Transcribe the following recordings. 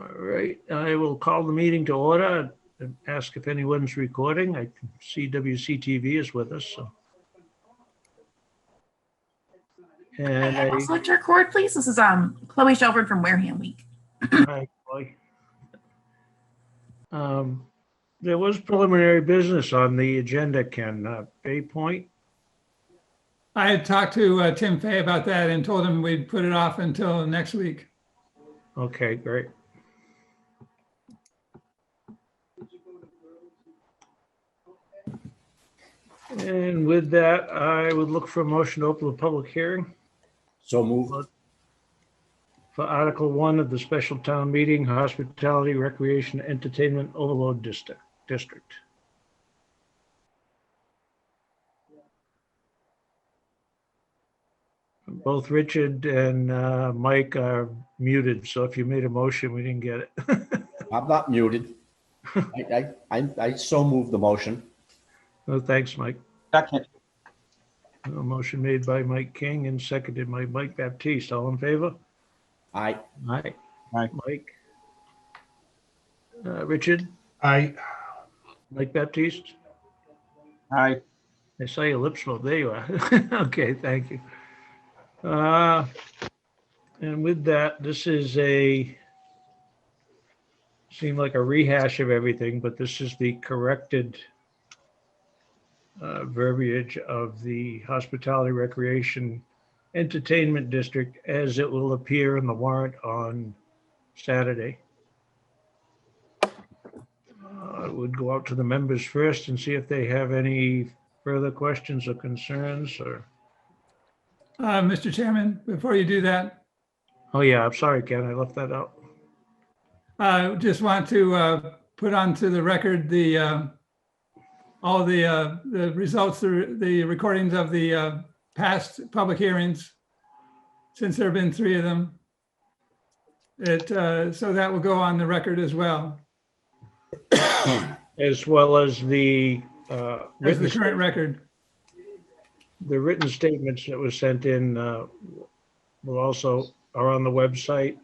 All right, I will call the meeting to order and ask if anyone's recording. I can see WCTV is with us, so. And I also like to record, please. This is Chloe Shelford from Wareham Week. hi, Chloe. There was preliminary business on the agenda, Ken. Bay Point. I had talked to Tim Fay about that and told him we'd put it off until next week. Okay, great. And with that, I would look for a motion to open the public hearing So moved. for Article 1 of the special town meeting, Hospitality, Recreation, Entertainment Overload District. Both Richard and Mike are muted, so if you made a motion, we didn't get it. I'm not muted. I so moved the motion. Oh, thanks, Mike. Second. A motion made by Mike King and seconded by Mike Baptiste. All in favor? Aye. Aye. Aye. Mike? Richard? Aye. Mike Baptiste? Aye. I saw your lips move. There you are. Okay, thank you. And with that, this is seemed like a rehash of everything, but this is the corrected verbiage of the Hospitality, Recreation, Entertainment District as it will appear in the warrant on Saturday. I would go out to the members first and see if they have any further questions or concerns or. Mr. Chairman, before you do that, Oh, yeah, I'm sorry, Ken, I left that out. I just want to put onto the record all the results, the recordings of the past public hearings, since there have been 3 of them. So that will go on the record as well. As well as the As the current record. the written statements that were sent in will also are on the website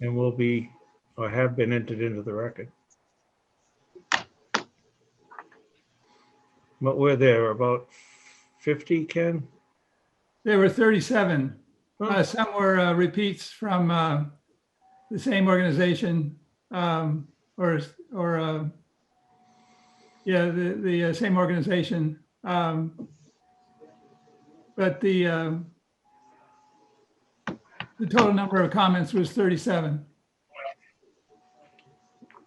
and will be or have been entered into the record. But were there about 50, Ken? There were 37. Oh. Some were repeats from the same organization, the same organization. But the total number of comments was 37.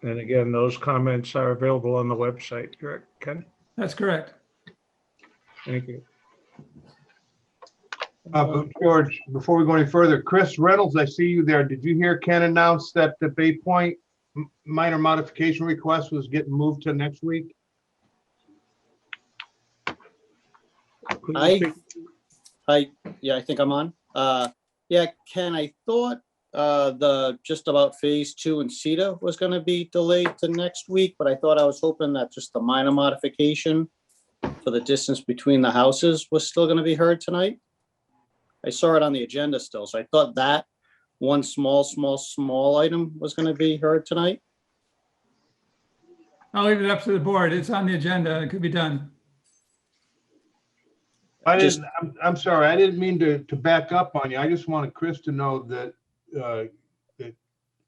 And again, those comments are available on the website, correct, Ken? That's correct. Thank you. George, before we go any further, Chris Reynolds, I see you there. Did you hear Ken announce that the Bay Point minor modification request was getting moved to next week? Yeah, I think I'm on. Yeah, Ken, I thought just about phase 2 and Cedar was going to be delayed to next week, but I thought I was hoping that just the minor modification for the distance between the houses was still going to be heard tonight. I saw it on the agenda still, so I thought that one small item was going to be heard tonight. I'll leave it up to the board. It's on the agenda. It could be done. I'm sorry, I didn't mean to back up on you. I just wanted Chris to know that that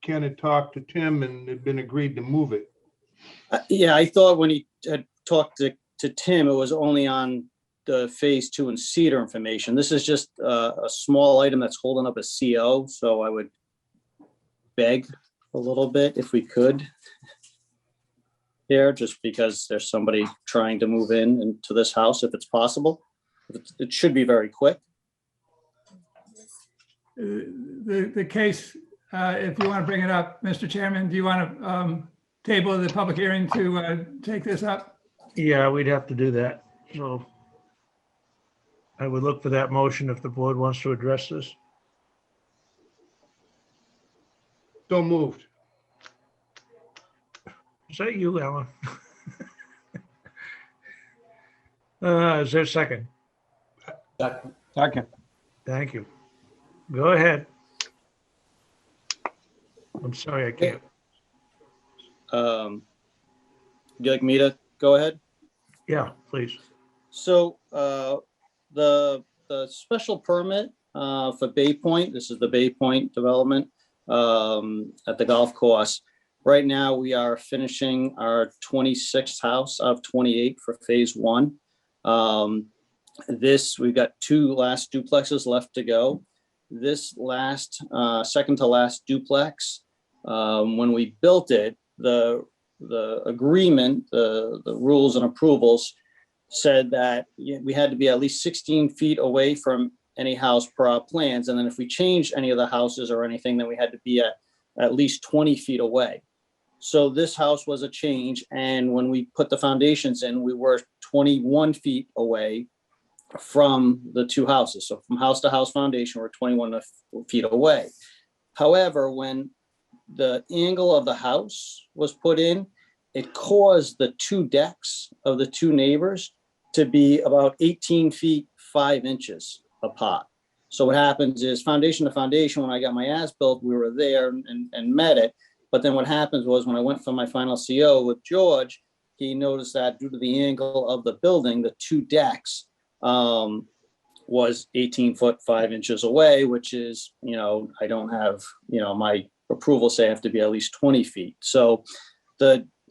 Ken had talked to Tim and had been agreed to move it. Yeah, I thought when he had talked to Tim, it was only on the phase 2 and Cedar information. This is just a small item that's holding up a CO, so I would beg a little bit if we could here, just because there's somebody trying to move into this house if it's possible. It should be very quick. The case, if you want to bring it up, Mr. Chairman, do you want to table the public hearing to take this up? Yeah, we'd have to do that. So I would look for that motion if the board wants to address this. So moved. Is that you, Alan? Is there a second? Second. Thank you. Go ahead. I'm sorry, I can't. Would you like me to go ahead? Yeah, please. So the special permit for Bay Point, this is the Bay Point development at the golf course. Right now, we are finishing our 26th house out of 28 for phase one. We've got two last duplexes left to go. This last, second to last duplex, when we built it, the agreement, the rules and approvals said that we had to be at least 16 feet away from any house per our plans. And then if we changed any of the houses or anything, then we had to be at least 20 feet away. So this house was a change. And when we put the foundations in, we were 21 feet away from the two houses. So from house to house foundation, we're 21 feet away. However, when the angle of the house was put in, it caused the two decks of the two neighbors to be about 18 feet, 5 inches apart. So what happens is foundation to foundation, when I got my as-built, we were there and met it. But then what happens was when I went for my final CO with George, he noticed that due to the angle of the building, the two decks was 18 foot, 5 inches away, which is, I don't have, my approval say I have to be at least 20 feet. So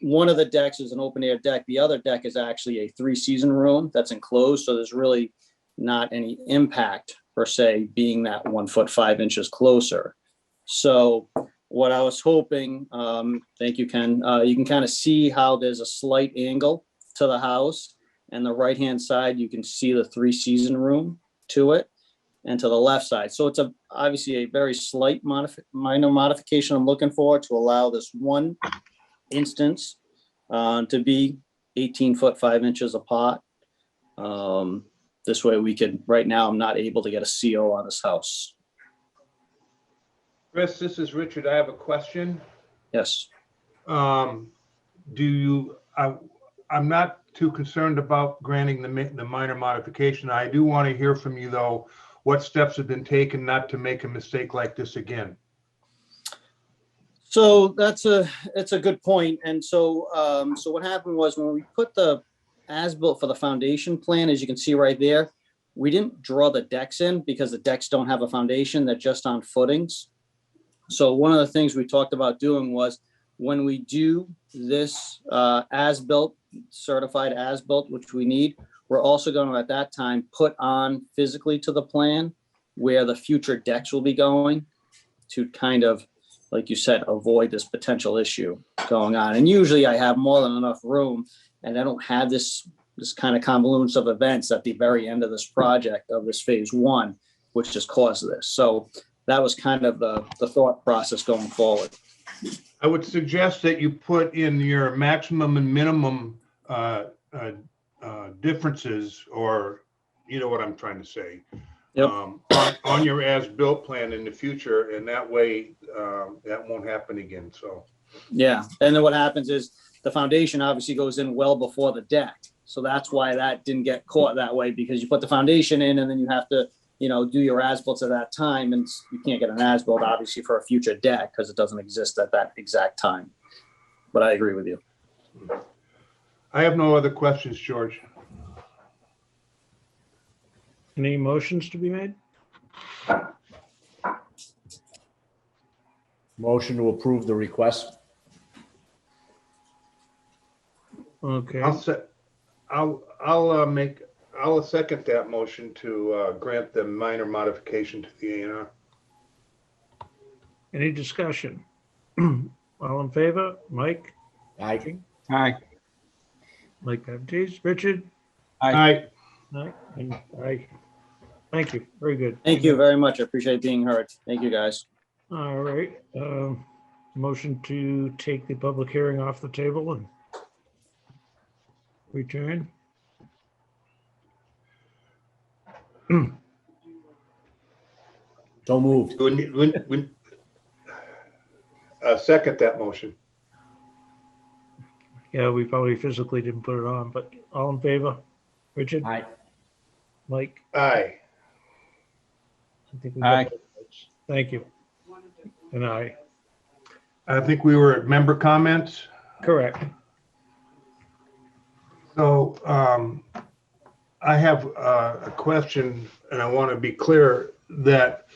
one of the decks is an open air deck. The other deck is actually a 3-season room that's enclosed. So there's really not any impact per se being that 1 foot, 5 inches closer. So what I was hoping, thank you, Ken, you can kind of see how there's a slight angle to the house, and the right-hand side, you can see the 3-season room to it, and to the left side. So it's obviously a very slight minor modification I'm looking for to allow this one instance to be 18 foot, 5 inches apart. This way we could, right now, I'm not able to get a CO on this house. Chris, this is Richard. I have a question. Yes. I'm not too concerned about granting the minor modification. I do want to hear from you, though, what steps have been taken not to make a mistake like this again. So it's a good point. And so what happened was when we put the as-built for the foundation plan, as you can see right there, we didn't draw the decks in because the decks don't have a foundation. They're just on footings. So one of the things we talked about doing was when we do this as-built, certified as-built, which we need, we're also going to at that time put on physically to the plan where the future decks will be going to kind of, like you said, avoid this potential issue going on. And usually I have more than enough room, and I don't have this kind of convolution of events at the very end of this project of this phase one, which just caused this. So that was kind of the thought process going forward. I would suggest that you put in your maximum and minimum differences, or you know what I'm trying to say, Yep. on your as-built plan in the future, and that way that won't happen again. So Yeah, and then what happens is the foundation obviously goes in well before the deck, so that's why that didn't get caught that way, because you put the foundation in and then you have to do your as-built at that time, and you can't get an as-built obviously for a future deck because it doesn't exist at that exact time. But I agree with you. I have no other questions, George. Any motions to be made? Motion to approve the request. Okay, I'll second that motion to grant the minor modification to the A&R. any discussion? All in favor? Mike? Aye. Aye. Mike Baptiste? Richard? Aye. Aye. And aye. Thank you. Very good. Thank you very much. I appreciate being heard. Thank you, guys. All right. Motion to take the public hearing off the table and return. So moved. Second that motion. Yeah, we probably physically didn't put it on, but all in favor? Richard? Aye. Mike? Aye. I think we got Aye. both votes. Thank you. And aye. I think we were at member comments. Correct. So I have a question, and I want to be clear that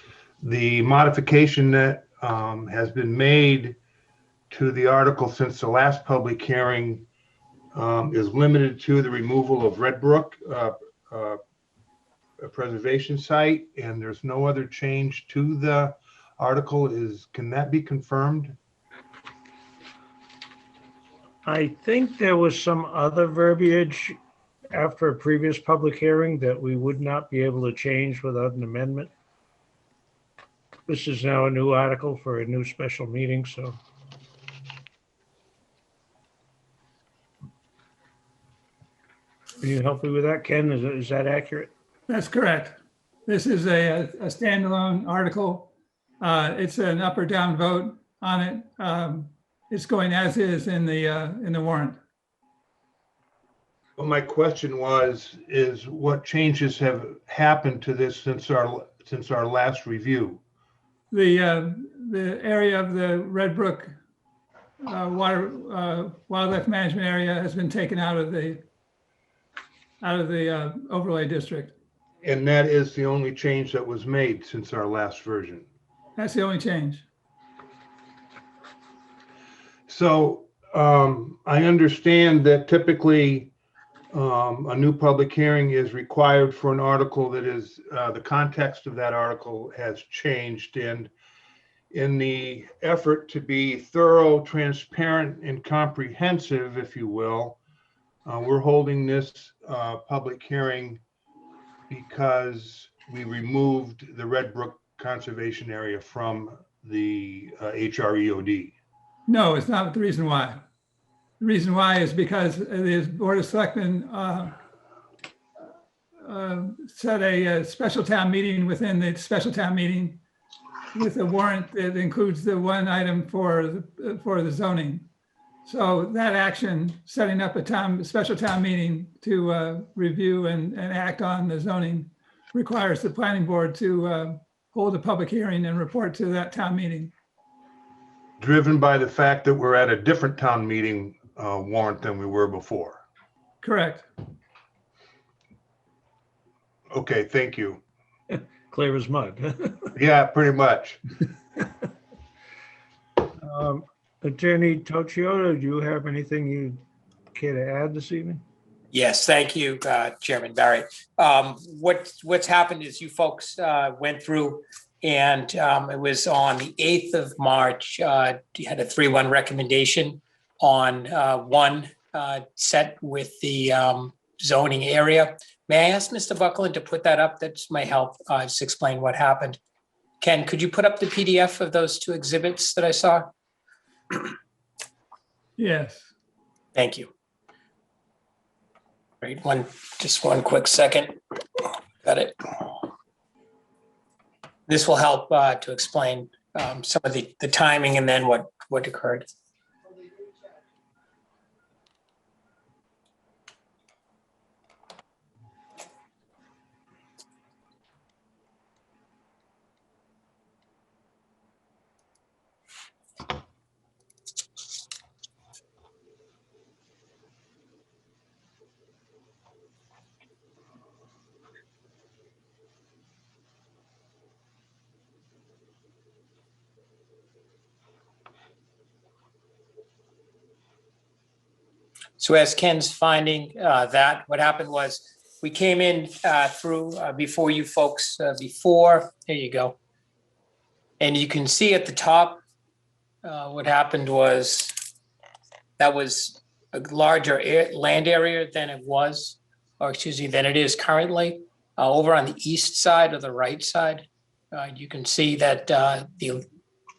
the modification that has been made to the article since the last public hearing is limited to the removal of Red Brook a preservation site, and there's no other change to the article. Can that be confirmed? I think there was some other verbiage after a previous public hearing that we would not be able to change without an amendment. This is now a new article for a new special meeting, so. Can you help me with that, Ken? Is that accurate? That's correct. This is a standalone article. It's an up or down vote on it. It's going as is in the warrant. Well, my question is what changes have happened to this since our last review? The area of the Red Brook wildlife management area has been taken out of the overlay district. And that is the only change that was made since our last version. That's the only change. So I understand that typically a new public hearing is required for an article that is, the context of that article has changed. And in the effort to be thorough, transparent, and comprehensive, if you will, we're holding this public hearing because we removed the Red Brook Conservation Area from the HREOD. No, it's not the reason why. The reason why is because the Board of Selectmen set a special town meeting within the special town meeting with a warrant that includes the one item for the zoning. So that action, setting up a special town meeting to review and act on the zoning, requires the planning board to hold a public hearing and report to that town meeting. Driven by the fact that we're at a different town meeting warrant than we were before. Correct. Okay, thank you. Clear as mud. Yeah, pretty much. Attorney Tocciotto, do you have anything you care to add this evening? Yes, thank you, Chairman Barrett. What's happened is you folks went through and it was on the 8th of March, you had a 3-1 recommendation on one set with the zoning area. May I ask Mr. Buckland to put that up? That might help just explain what happened. Ken, could you put up the PDF of those two exhibits that I saw? Yes. Thank you. Right, just one quick second. Got it. This will help to explain some of the timing and then what occurred. So as Ken's finding that, what happened was we came in through before you folks there you go. And you can see at the top, what happened was that was a larger land area than it was, or excuse me, than it is currently. Over on the east side or the right side, you can see that the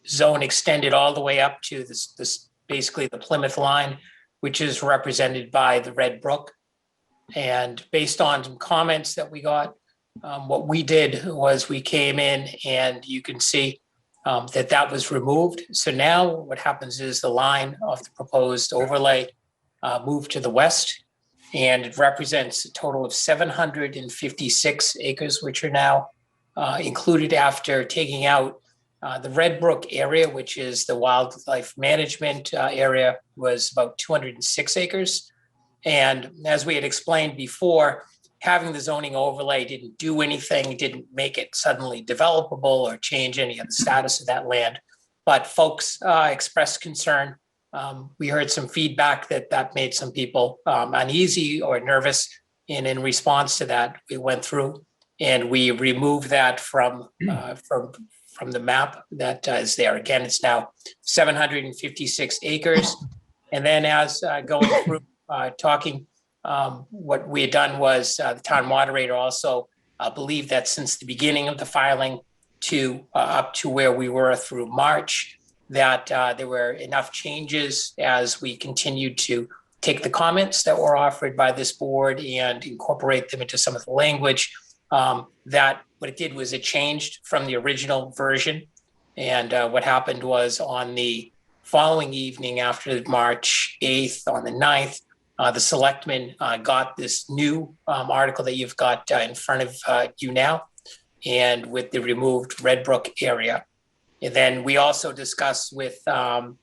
zone extended all the way up to this basically the Plymouth line, which is represented by the Red Brook. And based on some comments that we got, what we did was we came in and you can see that was removed. So now what happens is the line of the proposed overlay moved to the west, and it represents a total of 756 acres, which are now included after taking out The Red Brook area, which is the wildlife management area, was about 206 acres. And as we had explained before, having the zoning overlay didn't do anything, didn't make it suddenly developable or change any of the status of that land. But folks expressed concern. We heard some feedback that made some people uneasy or nervous. And in response to that, we went through and we removed that from the map that is there. Again, it's now 756 acres. And then as going through talking, what we had done was the town moderator also believed that since the beginning of the filing to up to where we were through March, that there were enough changes as we continued to take the comments that were offered by this board and incorporate them into some of the language. That what it did was it changed from the original version. And what happened was on the following evening after March 8th, on the 9th, the selectmen got this new article that you've got in front of you now, and with the removed Red Brook area. And then we also discussed with Madam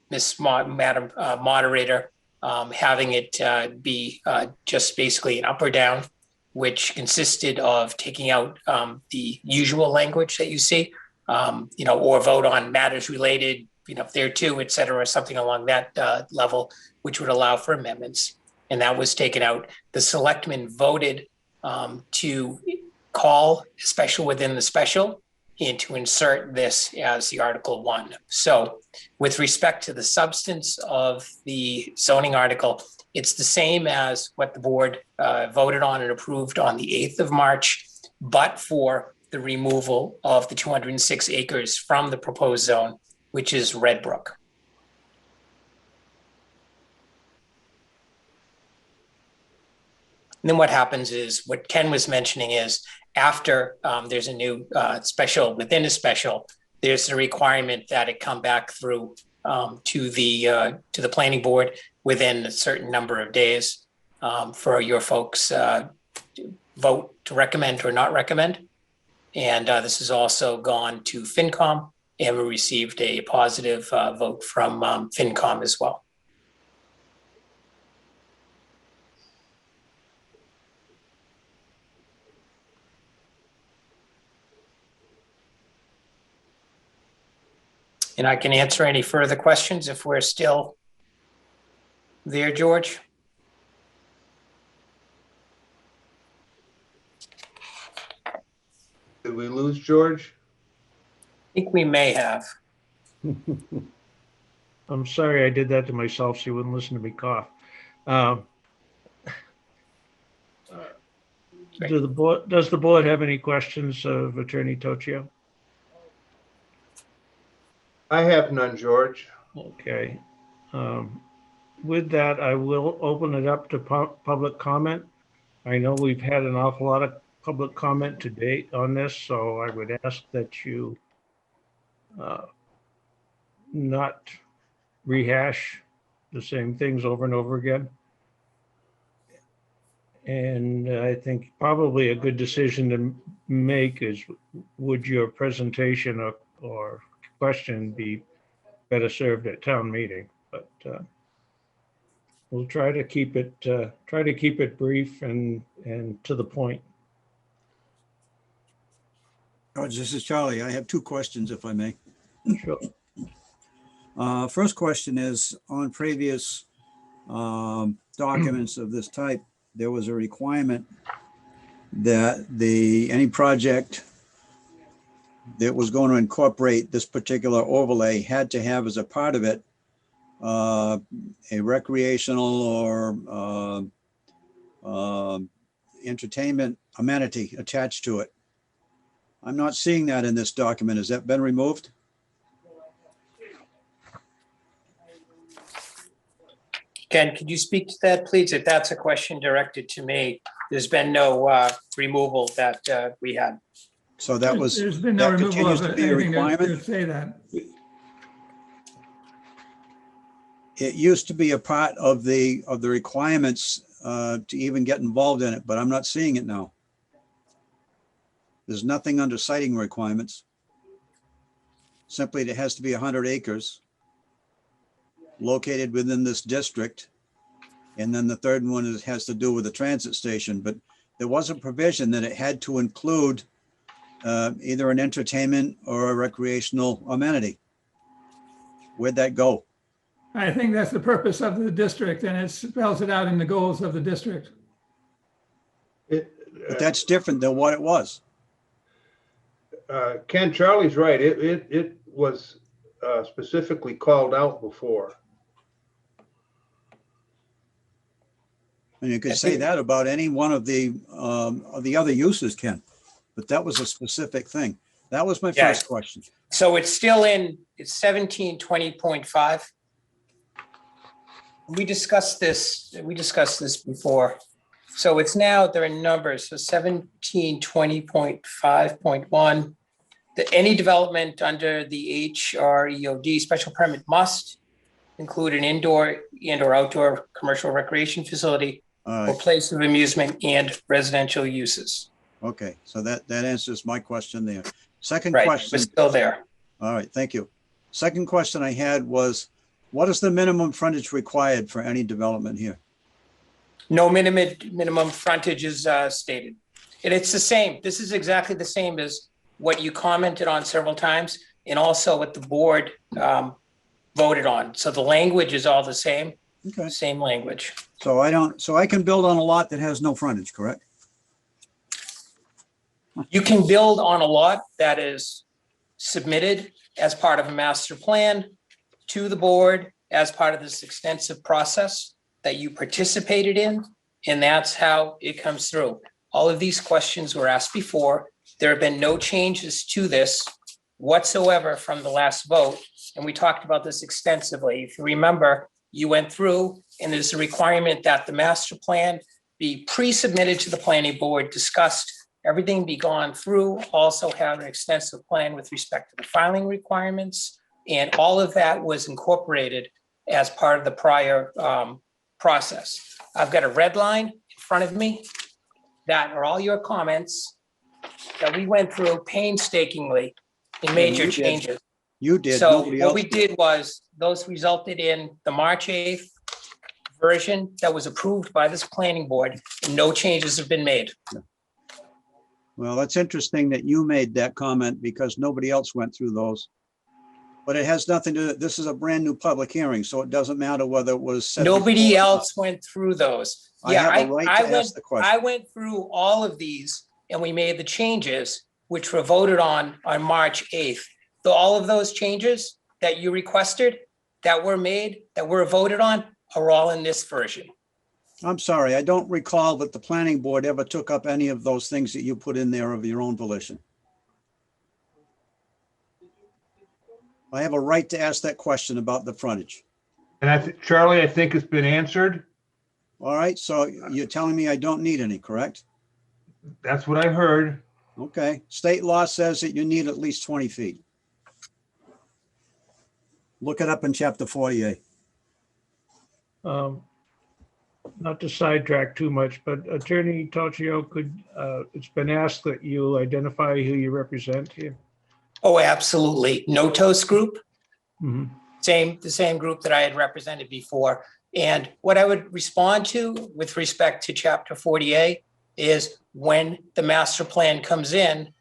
Moderator, having it be just basically an up or down, which consisted of taking out the usual language that you see, or vote on matters related, there too, et cetera, something along that level, which would allow for amendments. And that was taken out. The selectmen voted to call a special within the special and to insert this as the Article 1. So with respect to the substance of the zoning article, it's the same as what the board voted on and approved on the 8th of March, but for the removal of the 206 acres from the proposed zone, which is Red Brook. And then what happens is what Ken was mentioning is after there's a new special within a special, there's a requirement that it come back through to the planning board within a certain number of days for your folks vote to recommend or not recommend. And this has also gone to FinCom, and we received a positive vote from FinCom as well. And I can answer any further questions if we're still there, George. Did we lose George? I think we may have. I'm sorry I did that to myself so you wouldn't listen to me cough. Does the board have any questions of Attorney Toccio? I have none, George. Okay. With that, I will open it up to public comment. I know we've had an awful lot of public comment to date on this, so I would ask that you not rehash the same things over and over again. And I think probably a good decision to make is, would your presentation or question be better served at town meeting? But we'll try to keep it brief and to the point. George, this is Charlie. I have two questions, if I may. Sure. First question is, on previous documents of this type, there was a requirement that any project that was going to incorporate this particular overlay had to have as a part of it a recreational or entertainment amenity attached to it. I'm not seeing that in this document. Has that been removed? Ken, could you speak to that, please? If that's a question directed to me, there's been no removal that we had. So that was, There's been no that removal continues of to be a anything to requirement? say that. It used to be a part of the requirements to even get involved in it, but I'm not seeing it now. There's nothing under siting requirements. simply it has to be 100 acres located within this district. And then the third one has to do with the transit station, but there was a provision that it had to include either an entertainment or a recreational amenity. Where'd that go? I think that's the purpose of the district, and it spells it out in the goals of the district. But that's different than what it was. Ken, Charlie's right. It was specifically called out before. And you could say that about any one of the other uses, Ken, but that was a specific thing. That was my Yeah. first question. So it's still in, it's 1720.5. We discussed this before. So it's now, there are numbers, so 1720.5.1. That any development under the HREOD special permit must include an indoor and or outdoor commercial recreation facility All or right, place of amusement and residential uses. okay, so that answers my question there. Second Right, question. it's still there. All right, thank you. Second question I had was, what is the minimum frontage required for any development here? No minimum frontage is stated. And it's the same. This is exactly the same as what you commented on several times and also what the board voted on. So the language is all the same, Okay, same language. so I can build on a lot that has no frontage, correct? You can build on a lot that is submitted as part of a master plan to the board as part of this extensive process that you participated in, and that's how it comes through. All of these questions were asked before. There have been no changes to this whatsoever from the last vote, and we talked about this extensively. If you remember, you went through, and there's a requirement that the master plan be pre-submitted to the planning board, discussed, everything be gone through, also have an extensive plan with respect to the filing requirements, and all of that was incorporated as part of the prior process. I've got a red line in front of me that are all your comments that we went through painstakingly and made your You did. changes. You did, So nobody what else we did. did was, those resulted in the March 8th version that was approved by this planning board, and no changes have been made. Well, that's interesting that you made that comment because nobody else went through those. But it has nothing to, this is a brand new public hearing, so it doesn't matter whether it was. said Nobody before or not. else went through those. I Yeah, have a right to went, ask the question. I went through all of these and we made the changes, which were voted on March 8th. All of those changes that you requested, that were made, that were voted on, are all in this version. I'm sorry, I don't recall that the planning board ever took up any of those things that you put in there of your own volition. I have a right to ask that question about the frontage. And Charlie, I think it's been answered. All right, so you're telling me I don't need any, correct? That's what I heard. Okay, state law says that you need at least 20 feet. Look it up in chapter 48. Not to sidetrack too much, but Attorney Toccio, it's been asked that you identify who you represent here. Oh, absolutely. No Toast Group, Mhm. the same group that I had represented before. And what I would respond to with respect to chapter 48 is when the master plan comes in,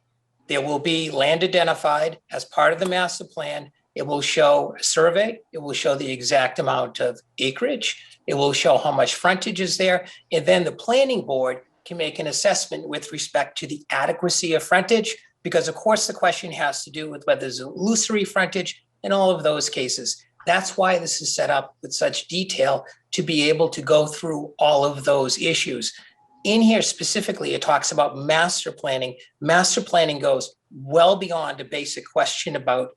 there will be land identified as part of the master plan. It will show a survey. It will show the exact amount of acreage. It will show how much frontage is there. And then the planning board can make an assessment with respect to the adequacy of frontage, because of course the question has to do with whether there's illusory frontage in all of those cases. That's why this is set up with such detail, to be able to go through all of those issues. In here specifically, it talks about master planning. Master planning goes well beyond a basic question about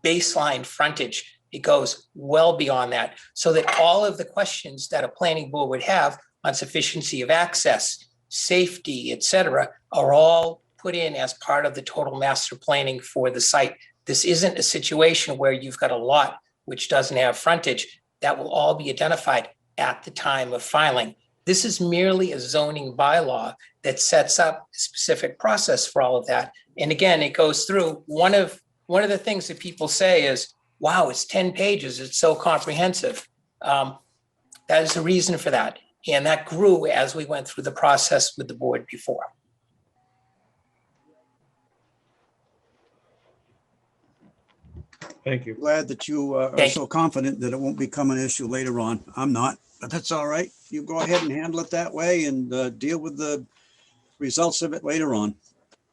baseline frontage. It goes well beyond that, so that all of the questions that a planning board would have on sufficiency of access, safety, et cetera, are all put in as part of the total master planning for the site. This isn't a situation where you've got a lot which doesn't have frontage. That will all be identified at the time of filing. This is merely a zoning bylaw that sets up a specific process for all of that. And again, it goes through one of one of the things that people say is, wow, it's 10 pages, it's so comprehensive. That is the reason for that. And that grew as we went through the process with the board before. Thank you. Glad that you are Thank so confident that it won't become an issue later on. I'm not, but that's all right. You go ahead and handle it that way and deal with the results of it later on.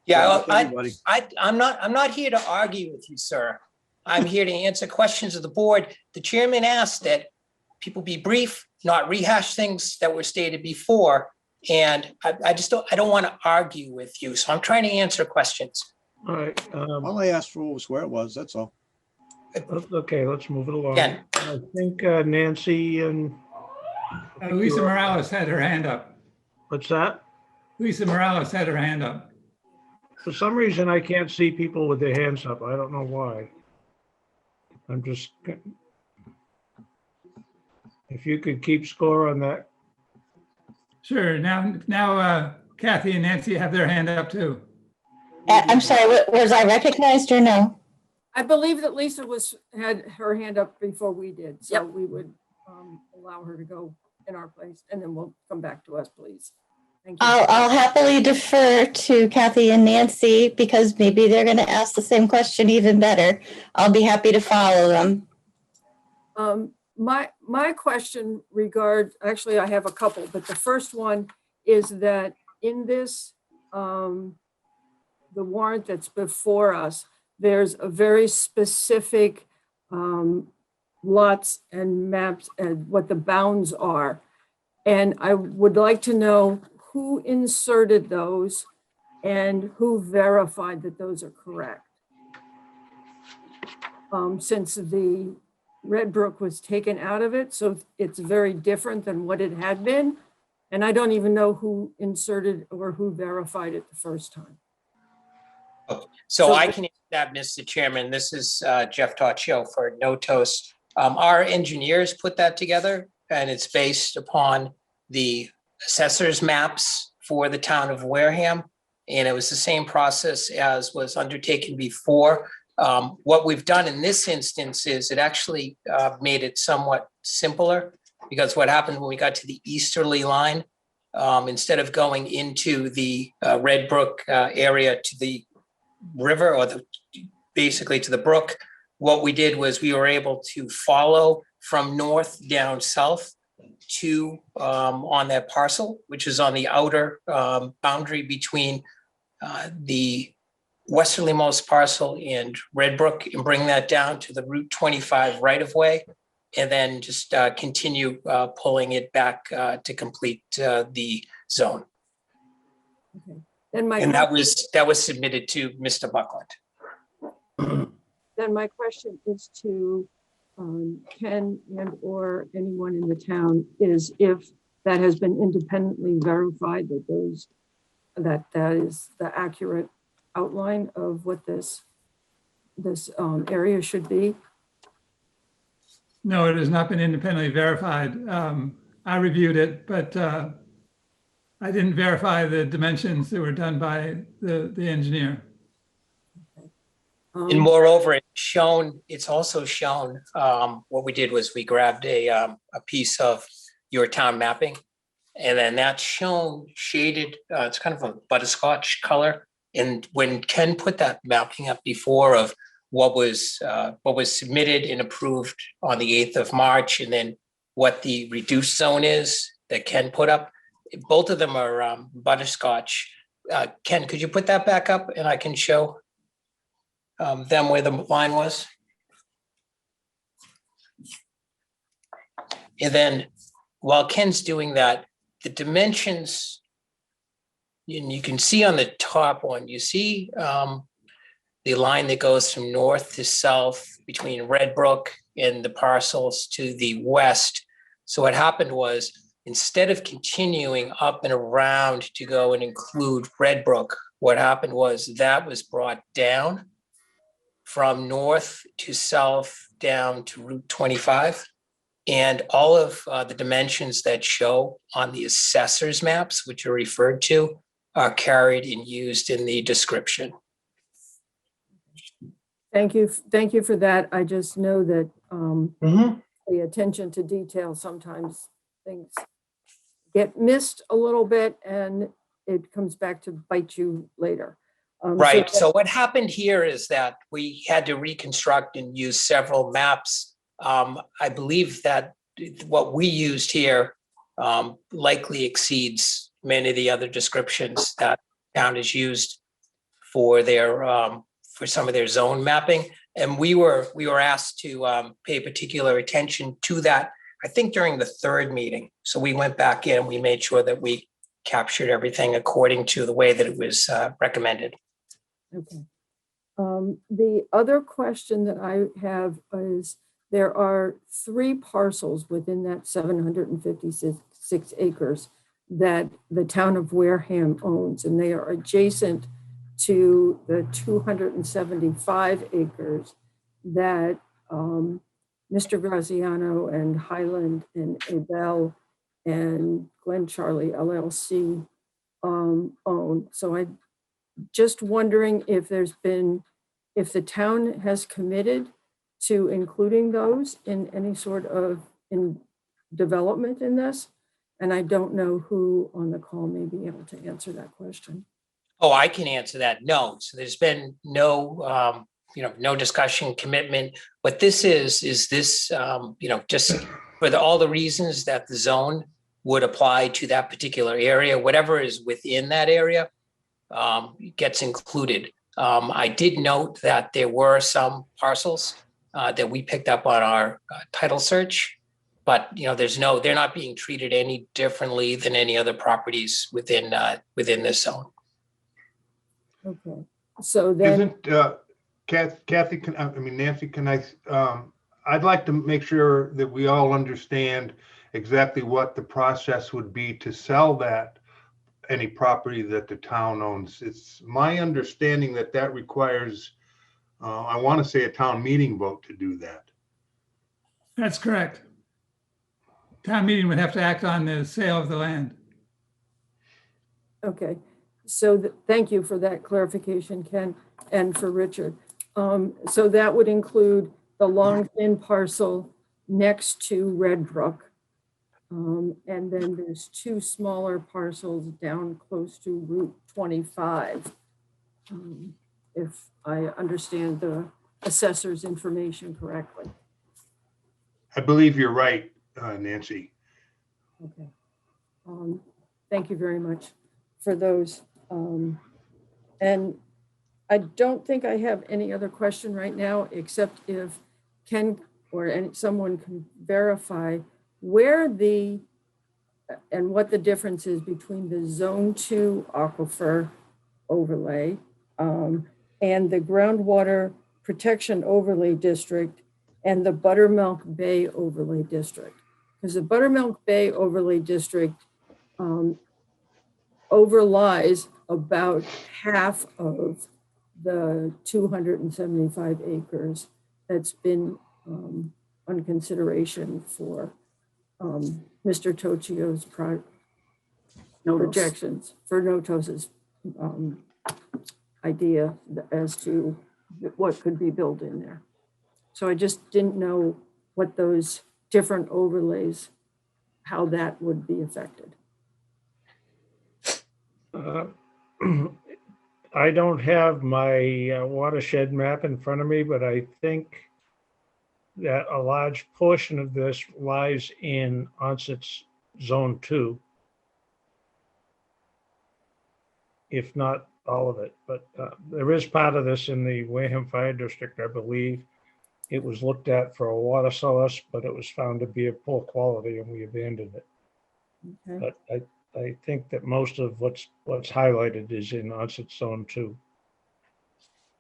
Yeah, Good luck, everybody. I'm not here to argue with you, sir. I'm here to answer questions of the board. The chairman asked that people be brief, not rehash things that were stated before. And I don't want to argue with you. So I'm trying to answer questions. All right. All I asked for was where it was, that's all. Okay, let's move it along. Ken. I think Nancy and Lisa Morales had her hand up. what's that? Lisa Morales had her hand up. For some reason, I can't see people with their hands up. I don't know why. I'm just, if you could keep score on that. Sure, now Kathy and Nancy have their hand up too. I'm sorry, was I recognized or no? I believe that Lisa had her hand up before we did, so we would allow her to go in our place, and then we'll come back to us, please. Thank you. I'll happily defer to Kathy and Nancy because maybe they're going to ask the same question even better. I'll be happy to follow them. My question actually, I have a couple, but the first one is that in this, the warrant that's before us, there's a very specific lots and maps and what the bounds are. And I would like to know who inserted those and who verified that those are correct. Since the Red Brook was taken out of it, so it's very different than what it had been. And I don't even know who inserted or who verified it the first time. So I can answer that, Mr. Chairman. This is Jeff Toccio for Notos. Our engineers put that together, and it's based upon the assessor's maps for the town of Wareham. And it was the same process as was undertaken before. What we've done in this instance is it actually made it somewhat simpler, because what happened when we got to the easterly line, instead of going into the Red Brook area to the river, or basically to the brook, what we did was we were able to follow from north down south to on that parcel, which is on the outer boundary between the westerlymost parcel and Red Brook, and bring that down to the Route 25 right of way, and then just continue pulling it back to complete the zone. Okay. Then And that was submitted to Mr. Buckland. Then my question is to Ken and or anyone in the town, is if that has been independently verified that that is the accurate outline of what this area should be. No, it has not been independently verified. I reviewed it, but I didn't verify the dimensions that were done by the engineer. And moreover, it's also shown, what we did was we grabbed a piece of your town mapping, and then that's shown shaded, it's kind of a butterscotch color. And when Ken put that mapping up before of what was submitted and approved on the 8th of March, and then what the reduced zone is that Ken put up, both of them are butterscotch. Ken, could you put that back up and I can show them where the line was? And then while Ken's doing that, the dimensions, and you can see on the top one, you see the line that goes from north to south between Red Brook and the parcels to the west. So what happened was, instead of continuing up and around to go and include Red Brook, what happened was that was brought down from north to south down to Route 25. And all of the dimensions that show on the assessor's maps, which are referred to, are carried and used in the description. Thank you for that. I just know that Mhm. the attention to detail, sometimes things get missed a little bit and it comes back to bite you later. Right. So what happened here is that we had to reconstruct and use several maps. I believe that what we used here likely exceeds many of the other descriptions that town has used for their for some of their zone mapping. And we were asked to pay particular attention to that, I think during the third meeting. So we went back in and we made sure that we captured everything according to the way that it was recommended. Okay. The other question that I have is, there are 3 parcels within that 756 acres that the town of Wareham owns, and they are adjacent to the 275 acres that Mr. Graziano and Highland and Abel and Glen Charlie LLC own. So I'm just wondering if if the town has committed to including those in any sort of development in this. And I don't know who on the call may be able to answer that question. Oh, I can answer that. No. So there's been no, no discussion, commitment. What this is this, just for all the reasons that the zone would apply to that particular area, whatever is within that area gets included. I did note that there were some parcels that we picked up on our title search, but they're not being treated any differently than any other properties within this zone. Okay, so then, Isn't, Kathy, Nancy, I'd like to make sure that we all understand exactly what the process would be to sell any property that the town owns. It's my understanding that requires, I want to say, a town meeting vote to do that. That's correct. Town meeting would have to act on the sale of the land. okay, so thank you for that clarification, Ken, and for Richard. So that would include the long thin parcel next to Red Brook. And then there's 2 smaller parcels down close to Route 25. If I understand the assessor's information correctly. I believe you're right, Nancy. Okay. Thank you very much for those. And I don't think I have any other question right now, except if Ken or someone can verify where and what the difference is between the Zone 2 aquifer overlay and the groundwater protection overlay district and the Buttermilk Bay overlay district. Because the Buttermilk Bay overlay district overlies about half of the 275 acres that's been on consideration for Mr. Tocchio's projections, for Notos's idea as to what could be built in there. So I just didn't know what those different overlays, how that would be affected. I don't have my watershed map in front of me, but I think that a large portion of this lies in Onset's Zone 2, if not all of it. But there is part of this in the Wareham Fire District, I believe. It was looked at for a water source, but it was found to be of poor quality and we abandoned it. Okay. But I think that most of what's highlighted is in Onset Zone 2.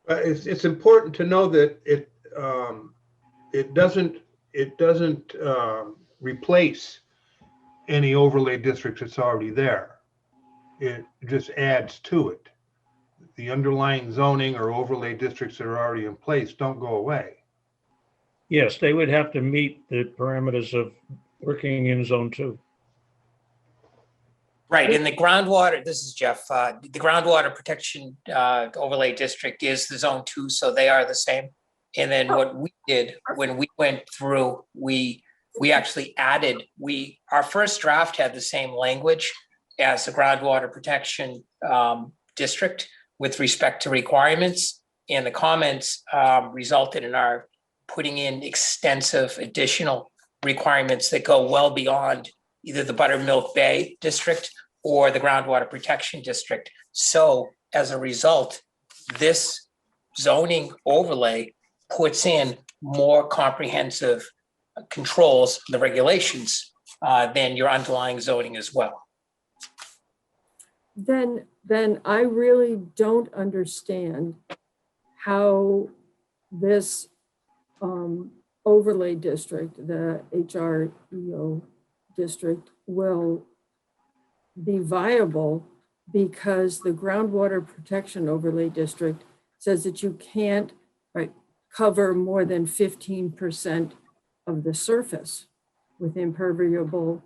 It's important to know that it doesn't replace any overlay districts that's already there. It just adds to it. The underlying zoning or overlay districts that are already in place don't go away. Yes, they would have to meet the parameters of working in Zone 2. Right, in the groundwater, this is Jeff, the groundwater protection overlay district is the Zone 2, so they are the same. And then what we did when we went through, we actually added, our first draft had the same language as the groundwater protection district with respect to requirements. And the comments resulted in our putting in extensive additional requirements that go well beyond either the Buttermilk Bay district or the groundwater protection district. So as a result, this zoning overlay puts in more comprehensive controls, the regulations, than your underlying zoning as well. Then I really don't understand how this overlay district, the HREO district, will be viable, because the groundwater protection overlay district says that you can't cover more than 15% of the surface with impervious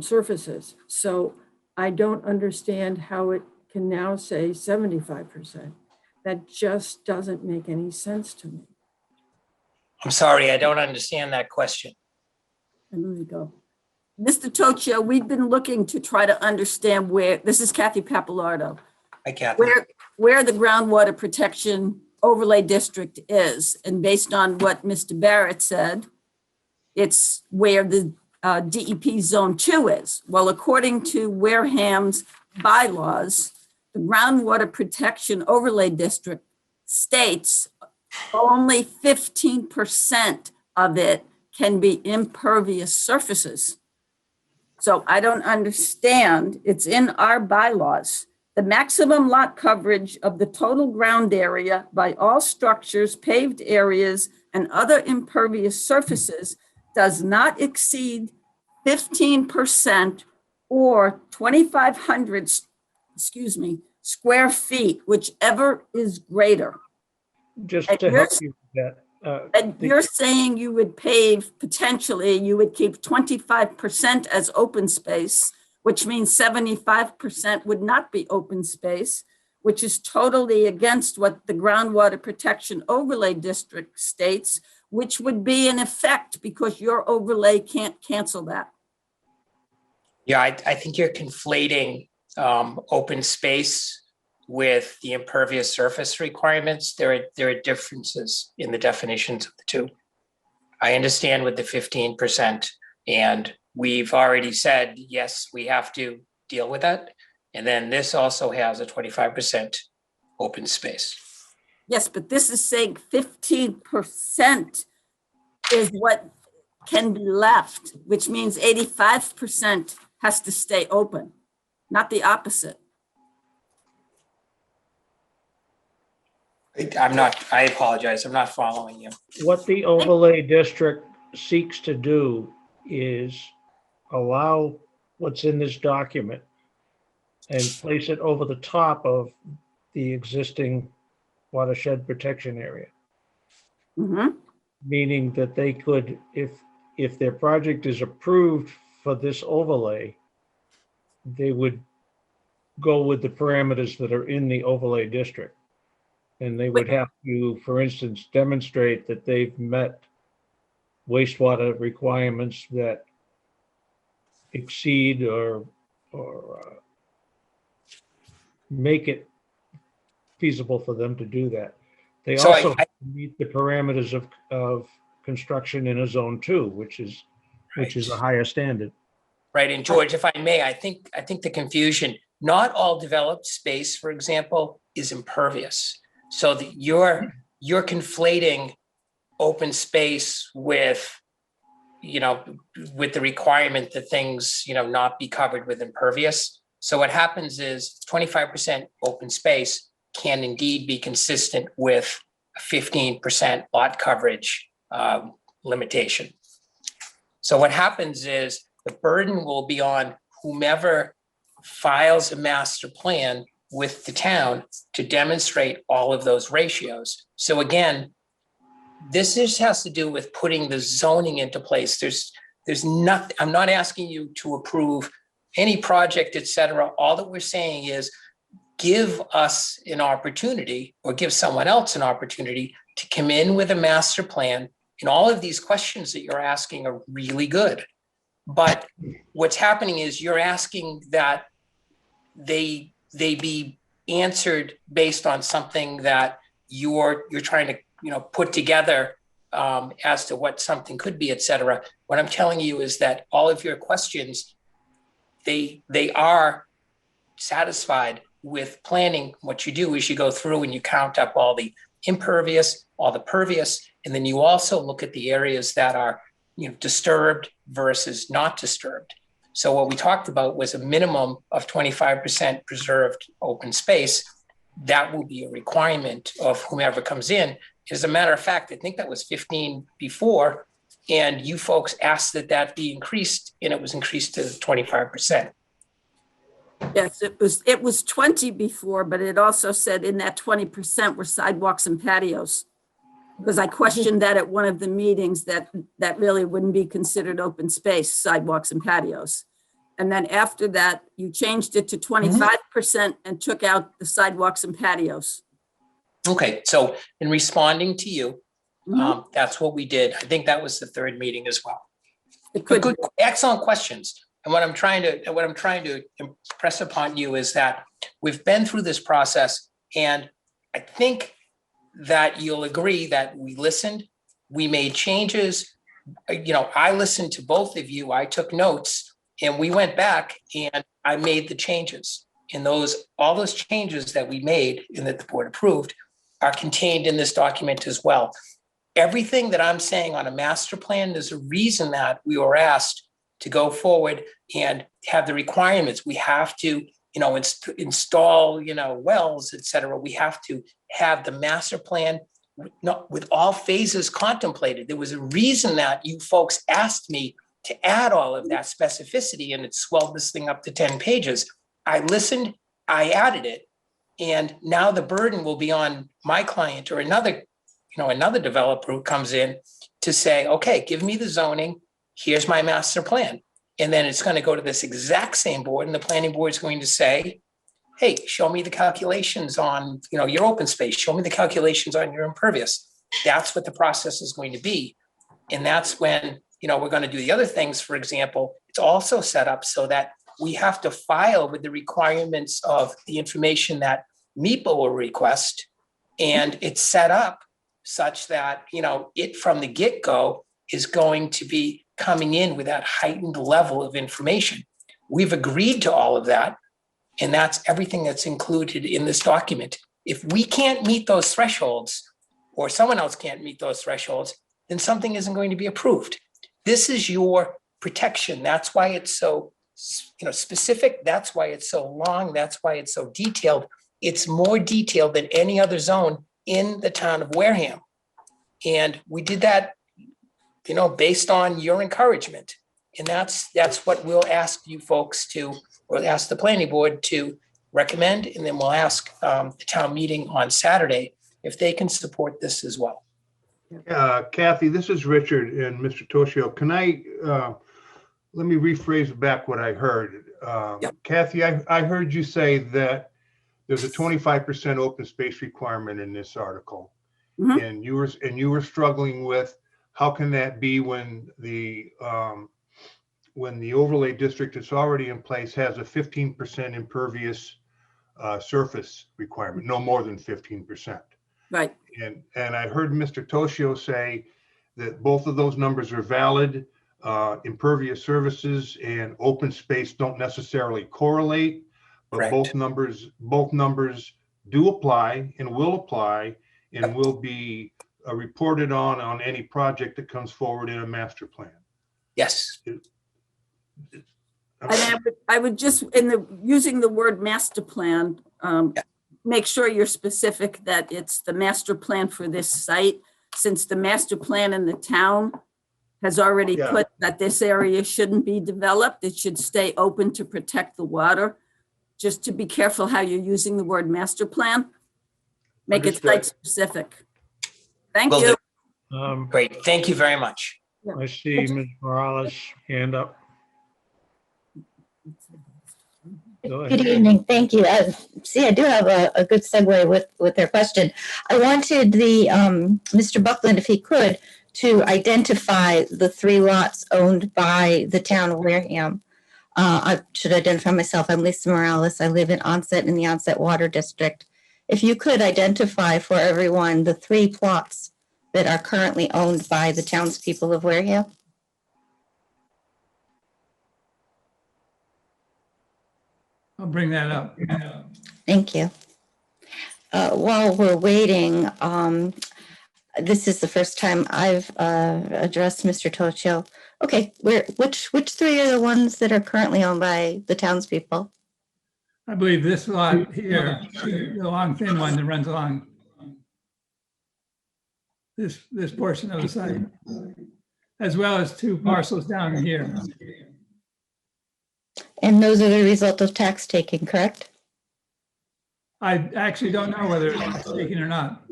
surfaces. So I don't understand how it can now say 75%. That just doesn't make any sense to me. I'm sorry, I don't understand that question. And let me go. Mr. Toccio, we've been looking to try to understand where, this is Kathy Papalardo, Hi, Kathy. where the groundwater protection overlay district is. And based on what Mr. Barrett said, it's where the DEP Zone 2 is. Well, according to Wareham's bylaws, the groundwater protection overlay district states only 15% of it can be impervious surfaces. So I don't understand, it's in our bylaws. The maximum lot coverage of the total ground area by all structures, paved areas, and other impervious surfaces does not exceed 15% or 2,500, square feet, whichever is greater. Just And to help you with that. And you're saying you would pave, potentially, you would keep 25% as open space, which means 75% would not be open space, which is totally against what the groundwater protection overlay district states, which would be in effect because your overlay can't cancel that. Yeah, I think you're conflating open space with the impervious surface requirements. There are differences in the definitions of the two. I understand with the 15%, and we've already said, yes, we have to deal with that. And then this also has a 25% open space. Yes, but this is saying 15% is what can be left, which means 85% has to stay open, not the opposite. I apologize, I'm not following you. What the overlay district seeks to do is allow what's in this document and place it over the top of the existing watershed protection area. Mhm. Meaning that they could, if their project is approved for this overlay, they would go with the parameters that are in the overlay district. And they would have to, for instance, demonstrate that they've met wastewater requirements that exceed or make it feasible for them to do that. They So also meet the parameters of construction in a zone 2, which is a higher standard. Right, and George, if I may, I think the confusion, not all developed space, for example, is impervious. So that you're conflating open space with, with the requirement that things, not be covered with impervious. So what happens is 25% open space can indeed be consistent with a 15% lot coverage limitation. So what happens is the burden will be on whomever files a master plan with the town to demonstrate all of those ratios. So again, this just has to do with putting the zoning into place. There's nothing, I'm not asking you to approve any project, et cetera. All that we're saying is give us an opportunity or give someone else an opportunity to come in with a master plan. And all of these questions that you're asking are really good. But what's happening is you're asking that they be answered based on something that you're trying to, put together as to what something could be, et cetera. What I'm telling you is that all of your questions, they are satisfied with planning. What you do is you go through and you count up all the impervious, all the pervious, and then you also look at the areas that are disturbed versus not disturbed. So what we talked about was a minimum of 25% preserved open space. That will be a requirement of whomever comes in. As a matter of fact, I think that was 15 before, and you folks asked that be increased, and it was increased to 25%. Yes, it was 20 before, but it also said in that 20% were sidewalks and patios. Because I questioned that at one of the meetings that really wouldn't be considered open space, sidewalks and patios. And then after that, you changed it to 25% and took out the sidewalks and patios. Okay, so in responding to you, that's what we did. I think that was the third meeting as well. Good, excellent questions. And what I'm trying to impress upon you is that we've been through this process, and I think that you'll agree that we listened, we made changes. I listened to both of you, I took notes, and we went back and I made the changes. And all those changes that we made and that the board approved are contained in this document as well. Everything that I'm saying on a master plan, there's a reason that we were asked to go forward and have the requirements. We have to, install, wells, et cetera. We have to have the master plan with all phases contemplated. There was a reason that you folks asked me to add all of that specificity, and it swelled this thing up to 10 pages. I listened, I added it, and now the burden will be on my client or another developer who comes in to say, okay, give me the zoning, here's my master plan. And then it's going to go to this exact same board, and the planning board is going to say, hey, show me the calculations on, your open space, show me the calculations on your impervious. That's what the process is going to be. And that's when, we're going to do the other things. For example, it's also set up so that we have to file with the requirements of the information that MEPA will request. And it's set up such that, it from the get-go is going to be coming in with that heightened level of information. We've agreed to all of that, and that's everything that's included in this document. If we can't meet those thresholds, or someone else can't meet those thresholds, then something isn't going to be approved. This is your protection. That's why it's so specific. That's why it's so long. That's why it's so detailed. It's more detailed than any other zone in the town of Wareham. And we did that, based on your encouragement. And that's what we'll ask you folks to, or ask the planning board to recommend. And then we'll ask the town meeting on Saturday if they can support this as well. Kathy, this is Richard and Mr. Toshio. Can let me rephrase back what I heard. Yep. Kathy, I heard you say that there's a 25% open space requirement in this article. And you were struggling with how can that be when the overlay district that's already in place has a 15% impervious surface requirement, no more than 15%. Right. And I heard Mr. Toshio say that both of those numbers are valid. Impervious surfaces and open space don't necessarily correlate, but Correct. both numbers do apply and will apply and will be reported on any project that comes forward in a master plan. Yes. And I would just, using the word master plan, make sure you're specific that it's the master plan for this site, since the master plan in the town has already put that this area shouldn't be developed. It should stay open to protect the water. Just to be careful how you're using the word master plan. Make it site specific. Thank you. Great. Thank you very much. I see Ms. Morales' hand up. Go Good ahead. evening. Thank you. See, I do have a good segue with their question. I wanted the Mr. Buckland, if he could, to identify the 3 lots owned by the town of Wareham. I should identify myself. I'm Lisa Morales. I live in Onset in the Onset Water District. If you could identify for everyone the 3 plots that are currently owned by the townspeople of Wareham. I'll bring that up. Thank you. While we're waiting, this is the first time I've addressed Mr. Tocho. Okay, which 3 are the ones that are currently owned by the townspeople? I believe this lot here, the long thin one that runs along this portion of the site, as well as 2 parcels down here. And those are the result of tax taking, correct? I actually don't know whether it's taken or not.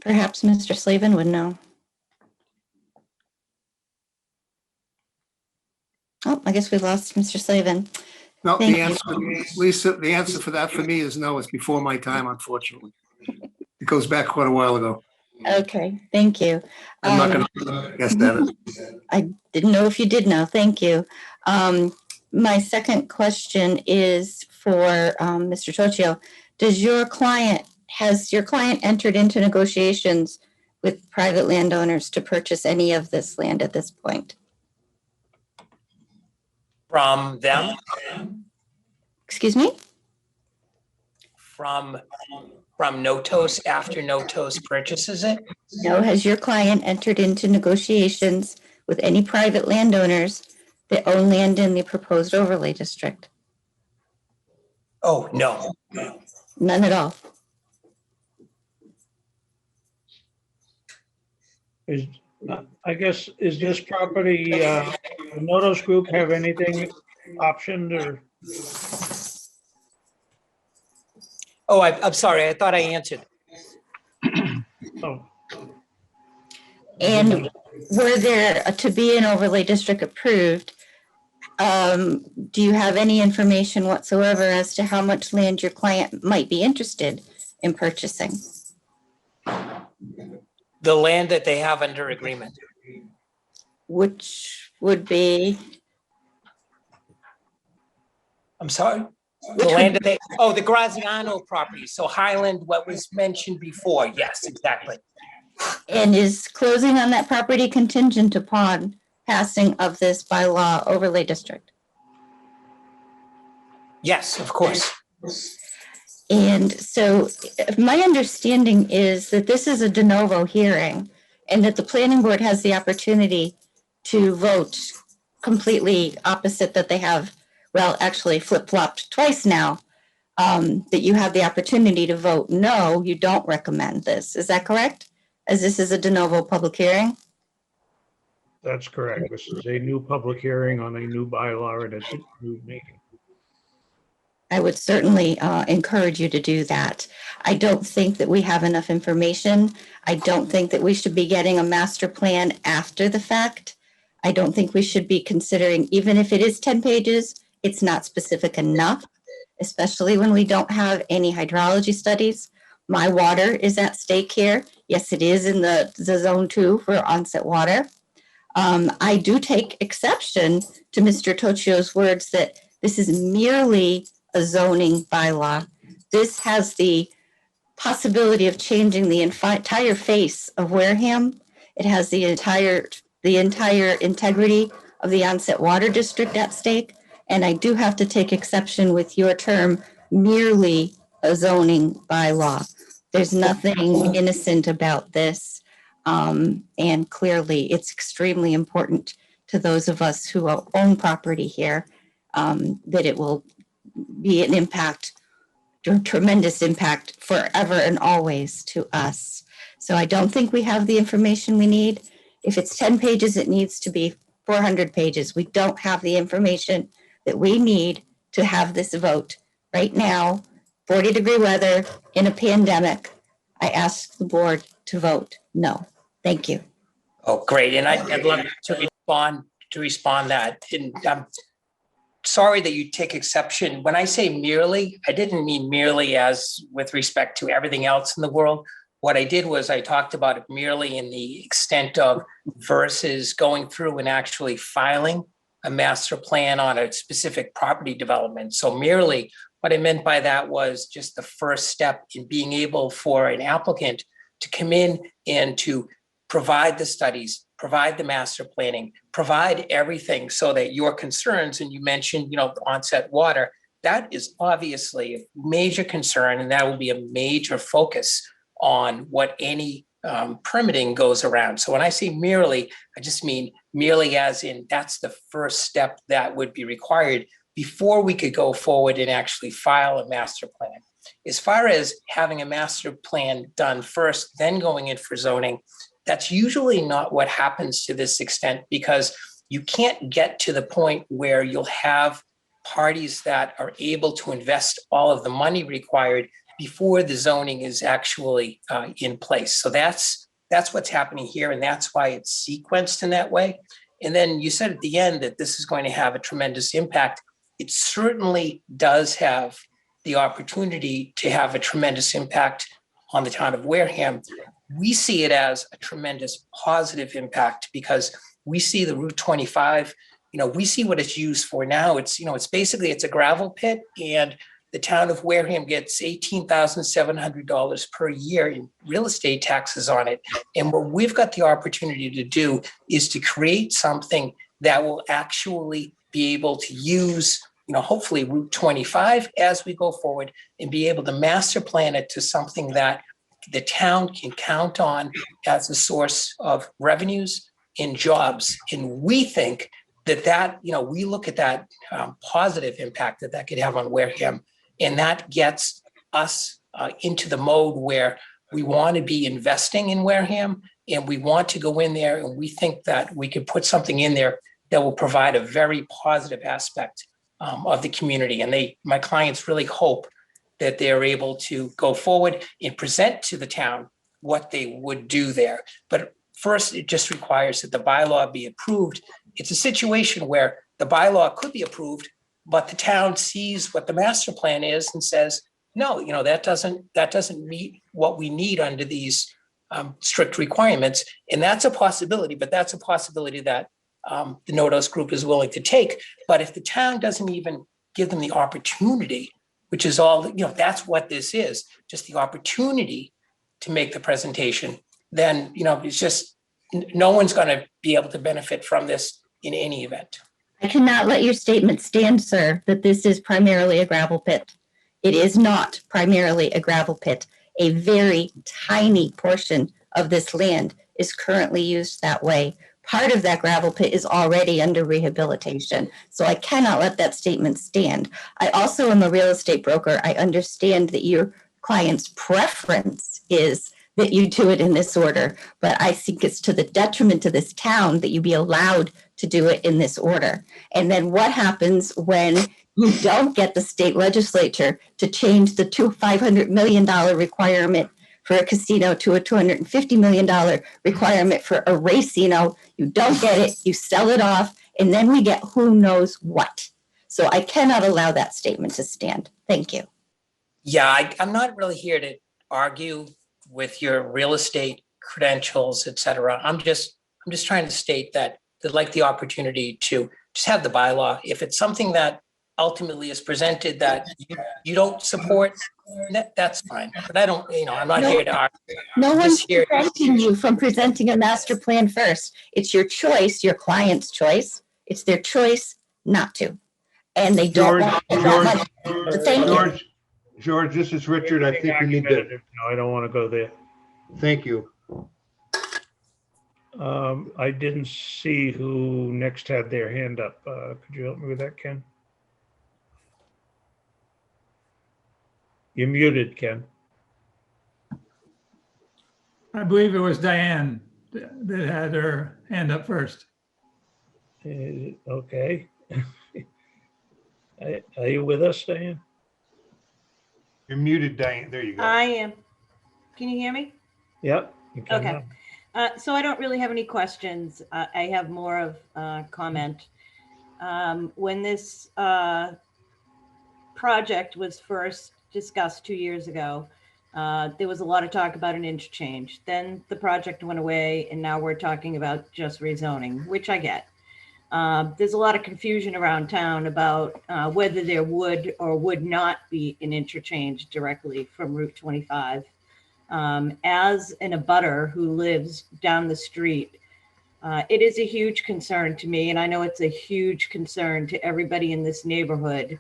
Perhaps Mr. Slavin would know. Oh, I guess we lost Mr. Slavin. No, Thank the you. answer, Lisa, the answer for that for me is no. It's before my time, unfortunately. It goes back quite a while ago. Okay, thank you. I'm not going to guess that. I didn't know if you did know. Thank you. My second question is for Mr. Tochio. Has your client entered into negotiations with private landowners to purchase any of this land at this point? From them, Excuse me? from Notos after Notos purchases it? No, has your client entered into negotiations with any private landowners that own land in the proposed overlay district? Oh, no. None at all. I guess, is this property, Notos Group have anything optioned or? Oh, I'm sorry. I thought I answered. Oh, And were there to be an overlay district approved, do you have any information whatsoever as to how much land your client might be interested in purchasing? The land that they have under agreement. Which would be, I'm sorry? The land that they, the Graziano property. So Highland, what was mentioned before. Yes, exactly. and is closing on that property contingent upon passing of this bylaw overlay district? Yes, of course. And so my understanding is that this is a de novo hearing and that the planning board has the opportunity to vote completely opposite that they have, well, actually flip-flopped twice now, that you have the opportunity to vote no, you don't recommend this. Is that correct? As this is a de novo public hearing? that's correct. This is a new public hearing on a new bylaw and a new meeting. I would certainly encourage you to do that. I don't think that we have enough information. I don't think that we should be getting a master plan after the fact. I don't think we should be considering, even if it is 10 pages, it's not specific enough, especially when we don't have any hydrology studies. My water is at stake here. Yes, it is in the zone 2 for onset water. I do take exception to Mr. Tochio's words that this is merely a zoning bylaw. This has the possibility of changing the entire face of Wareham. It has the entire integrity of the onset water district at stake. And I do have to take exception with your term, merely a zoning bylaw. There's nothing innocent about this. And clearly it's extremely important to those of us who own property here, that it will be an impact, a tremendous impact forever and always to us. So I don't think we have the information we need. If it's 10 pages, it needs to be 400 pages. We don't have the information that we need to have this vote. Right now, 40-degree weather in a pandemic, I ask the board to vote no. Thank you. Oh, great. And I'd love to respond that. And sorry that you take exception. When I say merely, I didn't mean merely as with respect to everything else in the world. What I did was I talked about it merely in the extent of versus going through and actually filing a master plan on a specific property development. So merely what I meant by that was just the first step in being able for an applicant to come in and to provide the studies, provide the master planning, provide everything so that your concerns, and you mentioned, the onset water, that is obviously a major concern, and that will be a major focus on what any permitting goes around. So when I say merely, I just mean merely as in that's the first step that would be required before we could go forward and actually file a master plan. As far as having a master plan done first, then going in for zoning, that's usually not what happens to this extent, because you can't get to the point where you'll have parties that are able to invest all of the money required before the zoning is actually in place. So that's what's happening here, and that's why it's sequenced in that way. And then you said at the end that this is going to have a tremendous impact. It certainly does have the opportunity to have a tremendous impact on the town of Wareham. We see it as a tremendous positive impact because we see the Route 25, we see what it's used for now. It's a gravel pit, and the town of Wareham gets $18,700 per year in real estate taxes on it. And what we've got the opportunity to do is to create something that will actually be able to use, hopefully Route 25 as we go forward, and be able to master plan it to something that the town can count on as a source of revenues and jobs. And we think that we look at that positive impact that could have on Wareham, and that gets us into the mode where we want to be investing in Wareham, and we want to go in there, and we think that we could put something in there that will provide a very positive aspect of the community. And my clients really hope that they're able to go forward and present to the town what they would do there. But first, it just requires that the bylaw be approved. It's a situation where the bylaw could be approved, but the town sees what the master plan is and says, no, that doesn't meet what we need under these strict requirements. And that's a possibility, but that's a possibility that the NODOS group is willing to take. But if the town doesn't even give them the opportunity, which is all, that's what this is, just the opportunity to make the presentation, then, it's just, no one's going to be able to benefit from this in any event. I cannot let your statement stand, sir, that this is primarily a gravel pit. It is not primarily a gravel pit. A very tiny portion of this land is currently used that way. Part of that gravel pit is already under rehabilitation. So I cannot let that statement stand. I also am a real estate broker. I understand that your client's preference is that you do it in this order, but I think it's to the detriment to this town that you be allowed to do it in this order. And then what happens when you don't get the state legislature to change the $500 million requirement for a casino to a $250 million requirement for a racino? You don't get it, you sell it off, and then we get who knows what. So I cannot allow that statement to stand. Thank you. Yeah, I'm not really here to argue with your real estate credentials, et cetera. I'm just trying to state that I'd like the opportunity to just have the bylaw. If it's something that ultimately is presented that you don't support, that's fine. But I don't, I'm not here to argue. No one's preventing you from presenting a master plan first. It's your choice, your client's choice. It's their choice not to. And they don't want that money. So thank you. George, this is Richard. I think we need to, No, I don't want to go there. thank you. I didn't see who next had their hand up. Could you help me with that, Ken? You're muted, Ken. I believe it was Diane that had her hand up first. Okay. Are you with us, Diane? You're muted, Diane. There you go. I am. Can you hear me? Yep. You can Okay. now. So I don't really have any questions. I have more of a comment. When this project was first discussed 2 years ago, there was a lot of talk about an interchange. Then the project went away, and now we're talking about just rezoning, which I get. There's a lot of confusion around town about whether there would or would not be an interchange directly from Route 25. As an abutter who lives down the street, it is a huge concern to me, and I know it's a huge concern to everybody in this neighborhood,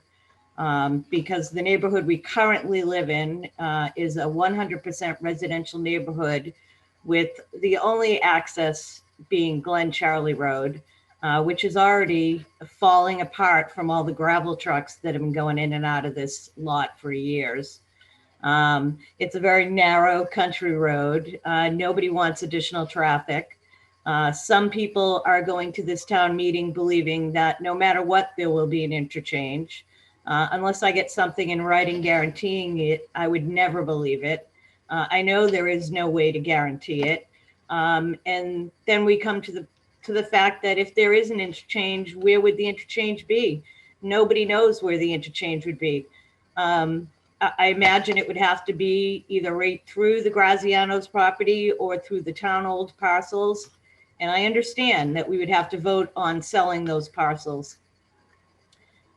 because the neighborhood we currently live in is a 100% residential neighborhood, with the only access being Glen Charlie Road, which is already falling apart from all the gravel trucks that have been going in and out of this lot for years. It's a very narrow country road. Nobody wants additional traffic. Some people are going to this town meeting believing that no matter what, there will be an interchange. Unless I get something in writing guaranteeing it, I would never believe it. I know there is no way to guarantee it. And then we come to the fact that if there is an interchange, where would the interchange be? Nobody knows where the interchange would be. I imagine it would have to be either right through the Graziano's property or through the town-owned parcels. And I understand that we would have to vote on selling those parcels.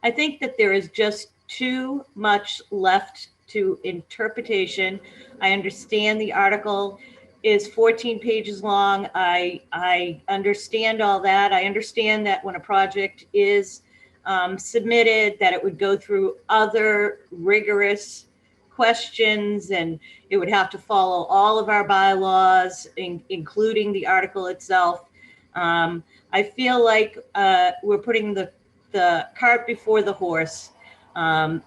I think that there is just too much left to interpretation. I understand the article is 14 pages long. I understand all that. I understand that when a project is submitted, that it would go through other rigorous questions, and it would have to follow all of our bylaws, including the article itself. I feel like we're putting the cart before the horse. The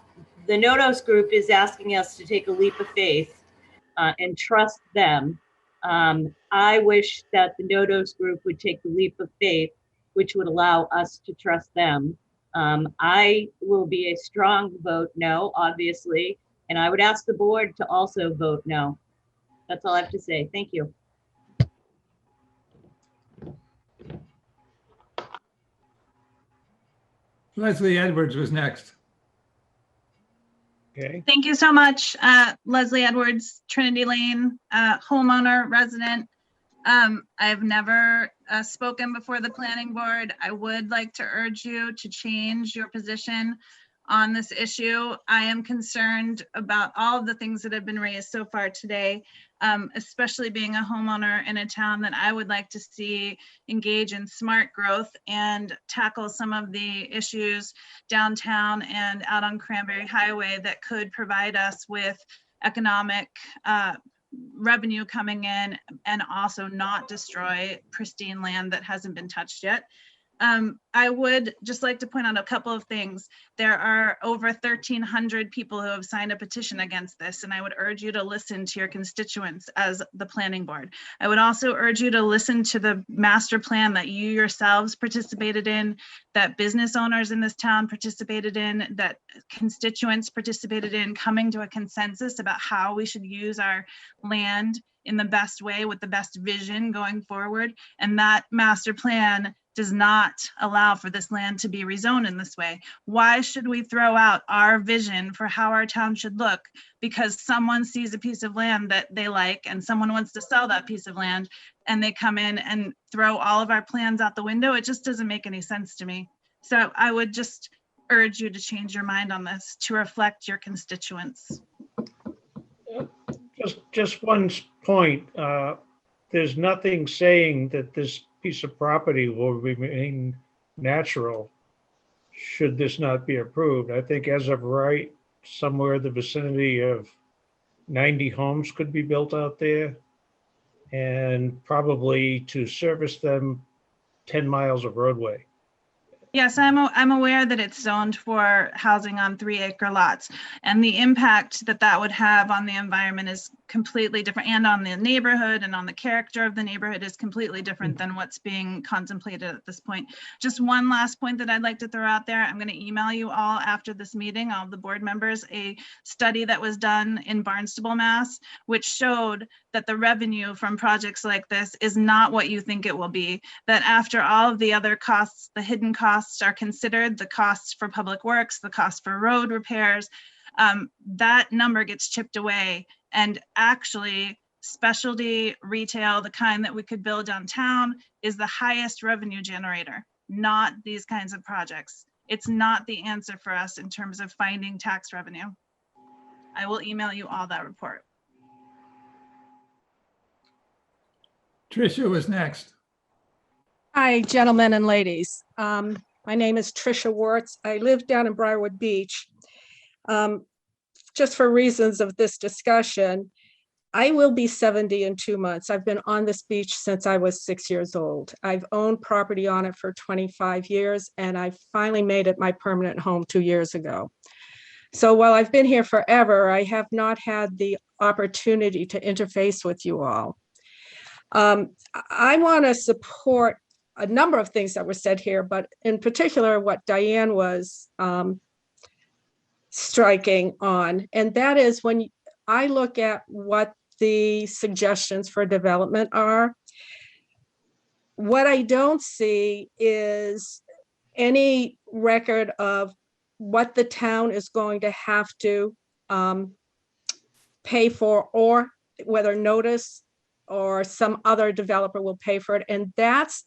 NODOS group is asking us to take a leap of faith and trust them. I wish that the NODOS group would take the leap of faith, which would allow us to trust them. I will be a strong vote no, obviously, and I would ask the board to also vote no. That's all I have to say. Thank you. Leslie Edwards was next. Okay. Thank you so much. Leslie Edwards, Trinity Lane, homeowner, resident. I've never spoken before the planning board. I would like to urge you to change your position on this issue. I am concerned about all of the things that have been raised so far today, especially being a homeowner in a town that I would like to see engage in smart growth and tackle some of the issues downtown and out on Cranberry Highway that could provide us with economic revenue coming in and also not destroy pristine land that hasn't been touched yet. I would just like to point out a couple of things. There are over 1,300 people who have signed a petition against this, and I would urge you to listen to your constituents as the planning board. I would also urge you to listen to the master plan that you yourselves participated in, that business owners in this town participated in, that constituents participated in, coming to a consensus about how we should use our land in the best way with the best vision going forward. And that master plan does not allow for this land to be rezoned in this way. Why should we throw out our vision for how our town should look because someone sees a piece of land that they like and someone wants to sell that piece of land and they come in and throw all of our plans out the window? It just doesn't make any sense to me. So I would just urge you to change your mind on this to reflect your constituents. Just one point. There's nothing saying that this piece of property will remain natural should this not be approved. I think as of right, somewhere in the vicinity of 90 homes could be built out there, and probably to service them 10 miles of roadway. Yes, I'm aware that it's zoned for housing on 3-acre lots, and the impact that that would have on the environment is completely different, and on the neighborhood and on the character of the neighborhood is completely different than what's being contemplated at this point. Just one last point that I'd like to throw out there. I'm going to email you all after this meeting, all of the board members, a study that was done in Barnstable, Mass, which showed that the revenue from projects like this is not what you think it will be, that after all of the other costs, the hidden costs costs are considered, the costs for public works, the cost for road repairs, that number gets chipped away. And actually, specialty retail, the kind that we could build downtown, is the highest revenue generator, not these kinds of projects. It's not the answer for us in terms of finding tax revenue. I will email you all that report. Tricia was next. Hi, gentlemen and ladies. My name is Tricia Wertz. I live down in Briarwood Beach. Just for reasons of this discussion, I will be 70 in 2 months. I've been on this beach since I was 6 years old. I've owned property on it for 25 years, and I finally made it my permanent home 2 years ago. So while I've been here forever, I have not had the opportunity to interface with you all. I want to support a number of things that were said here, but in particular, what Diane was striking on, and that is when I look at what the suggestions for development are, what I don't see is any record of what the town is going to have to pay for, or whether Notice or some other developer will pay for it. And that's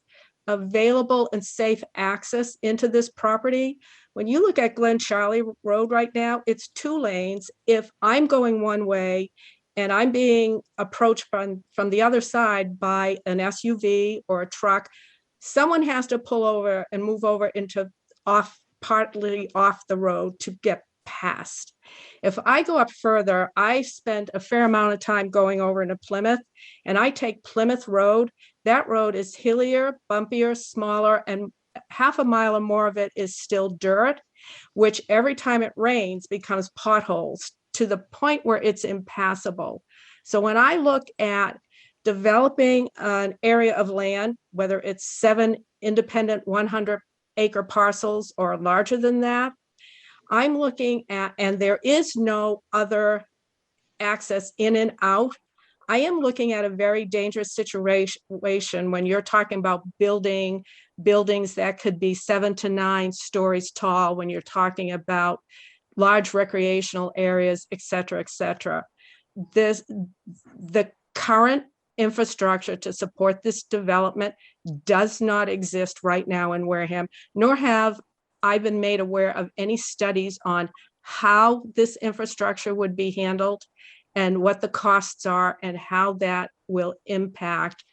available and safe access into this property. When you look at Glen Charlie Road right now, it's 2 lanes. If I'm going one way and I'm being approached from the other side by an SUV or a truck, someone has to pull over and move over into partly off the road to get past. If I go up further, I spend a fair amount of time going over into Plymouth, and I take Plymouth Road. That road is hillier, bumpier, smaller, and half a mile or more of it is still dirt, which every time it rains becomes potholes to the point where it's impassable. So when I look at developing an area of land, whether it's 7 independent 100-acre parcels or larger than that, I'm looking at, and there is no other access in and out. I am looking at a very dangerous situation when you're talking about buildings that could be 7 to 9 stories tall, when you're talking about large recreational areas, et cetera, et cetera. The current infrastructure to support this development does not exist right now in Wareham, nor have I been made aware of any studies on how this infrastructure would be handled and what the costs are and how that will impact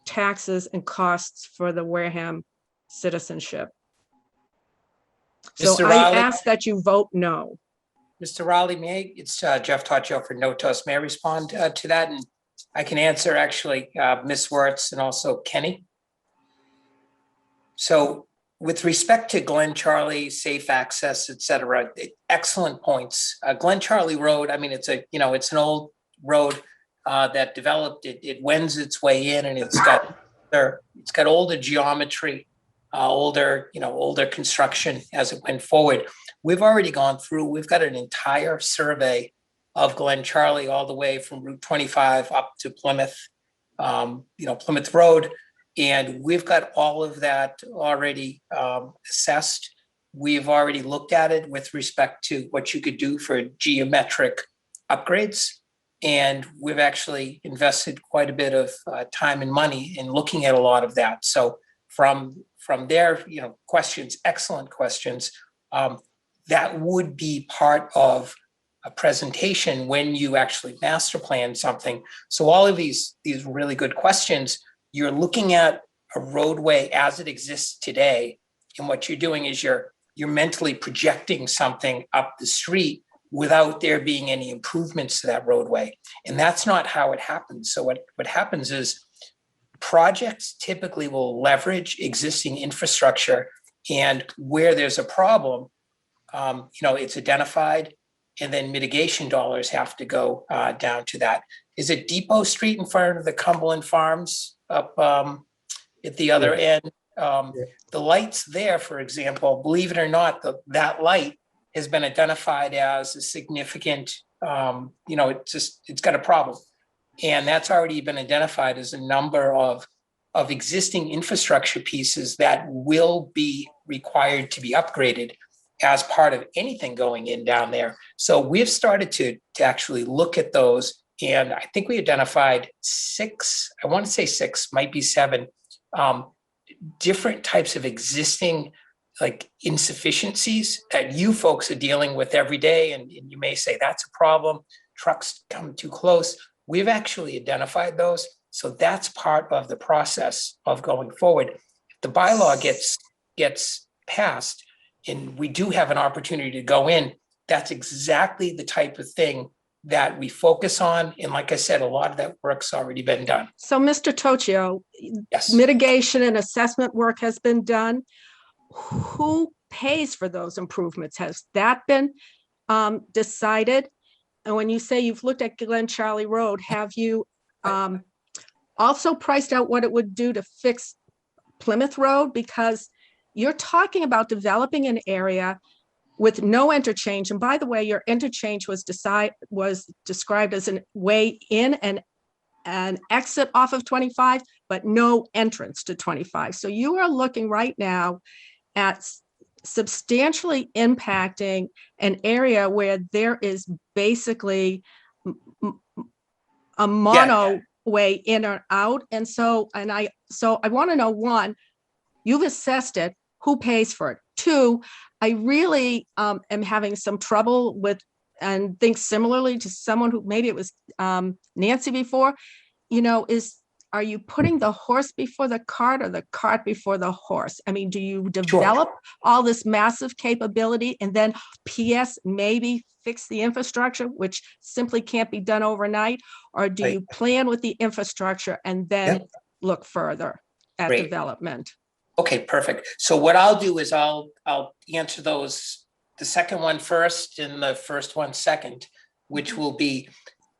taxes and costs for the Wareham citizenship. So Mr. I Rowley? ask that you vote no. Mr. Rowley, it's Jeff Toccio for Notos. May I respond to that? And I can answer actually Ms. Wertz and also Kenny. So with respect to Glen Charlie, safe access, et cetera, excellent points. Glen Charlie Road, I mean, it's an old road that developed. It wends its way in, and it's got older geometry, older construction as it went forward. We've already gone through. We've got an entire survey of Glen Charlie all the way from Route 25 up to Plymouth, Plymouth Road. And we've got all of that already assessed. We've already looked at it with respect to what you could do for geometric upgrades. And we've actually invested quite a bit of time and money in looking at a lot of that. So from their questions, excellent questions, that would be part of a presentation when you actually master plan something. So all of these really good questions, you're looking at a roadway as it exists today. And what you're doing is you're mentally projecting something up the street without there being any improvements to that roadway. And that's not how it happens. So what happens is projects typically will leverage existing infrastructure, and where there's a problem, it's identified, and then mitigation dollars have to go down to that. Is it Depot Street in front of the Cumberland Farms up at the other end? The lights there, for example, believe it or not, that light has been identified as a significant, it's got a problem. And that's already been identified as a number of of existing infrastructure pieces that will be required to be upgraded as part of anything going in down there. So we've started to actually look at those. And I think we identified 6, I want to say 6, might be 7, different types of existing like insufficiencies that you folks are dealing with every day. And you may say that's a problem. Trucks come too close. We've actually identified those. So that's part of the process of going forward. If the bylaw gets passed and we do have an opportunity to go in, that's exactly the type of thing that we focus on. And like I said, a lot of that work's already been done. So Mr. Toccio, Yes. mitigation and assessment work has been done. Who pays for those improvements? Has that been decided? And when you say you've looked at Glen Charlie Road, have you also priced out what it would do to fix Plymouth Road? Because you're talking about developing an area with no interchange. And by the way, your interchange was described as a way in and an exit off of 25, but no entrance to 25. So you are looking right now at substantially impacting an area where there is basically a mono way in or out. And so I want to know, one, you've assessed it, who pays for it? 2, I really am having some trouble with, and think similarly to someone who, maybe it was Nancy before, are you putting the horse before the cart or the cart before the horse? I mean, do you develop all this massive capability and then PS maybe fix the infrastructure, which simply can't be done overnight? Or do you plan with the infrastructure and then look further at development? Okay, perfect. So what I'll do is I'll answer those, the second one first and the first one second, which will be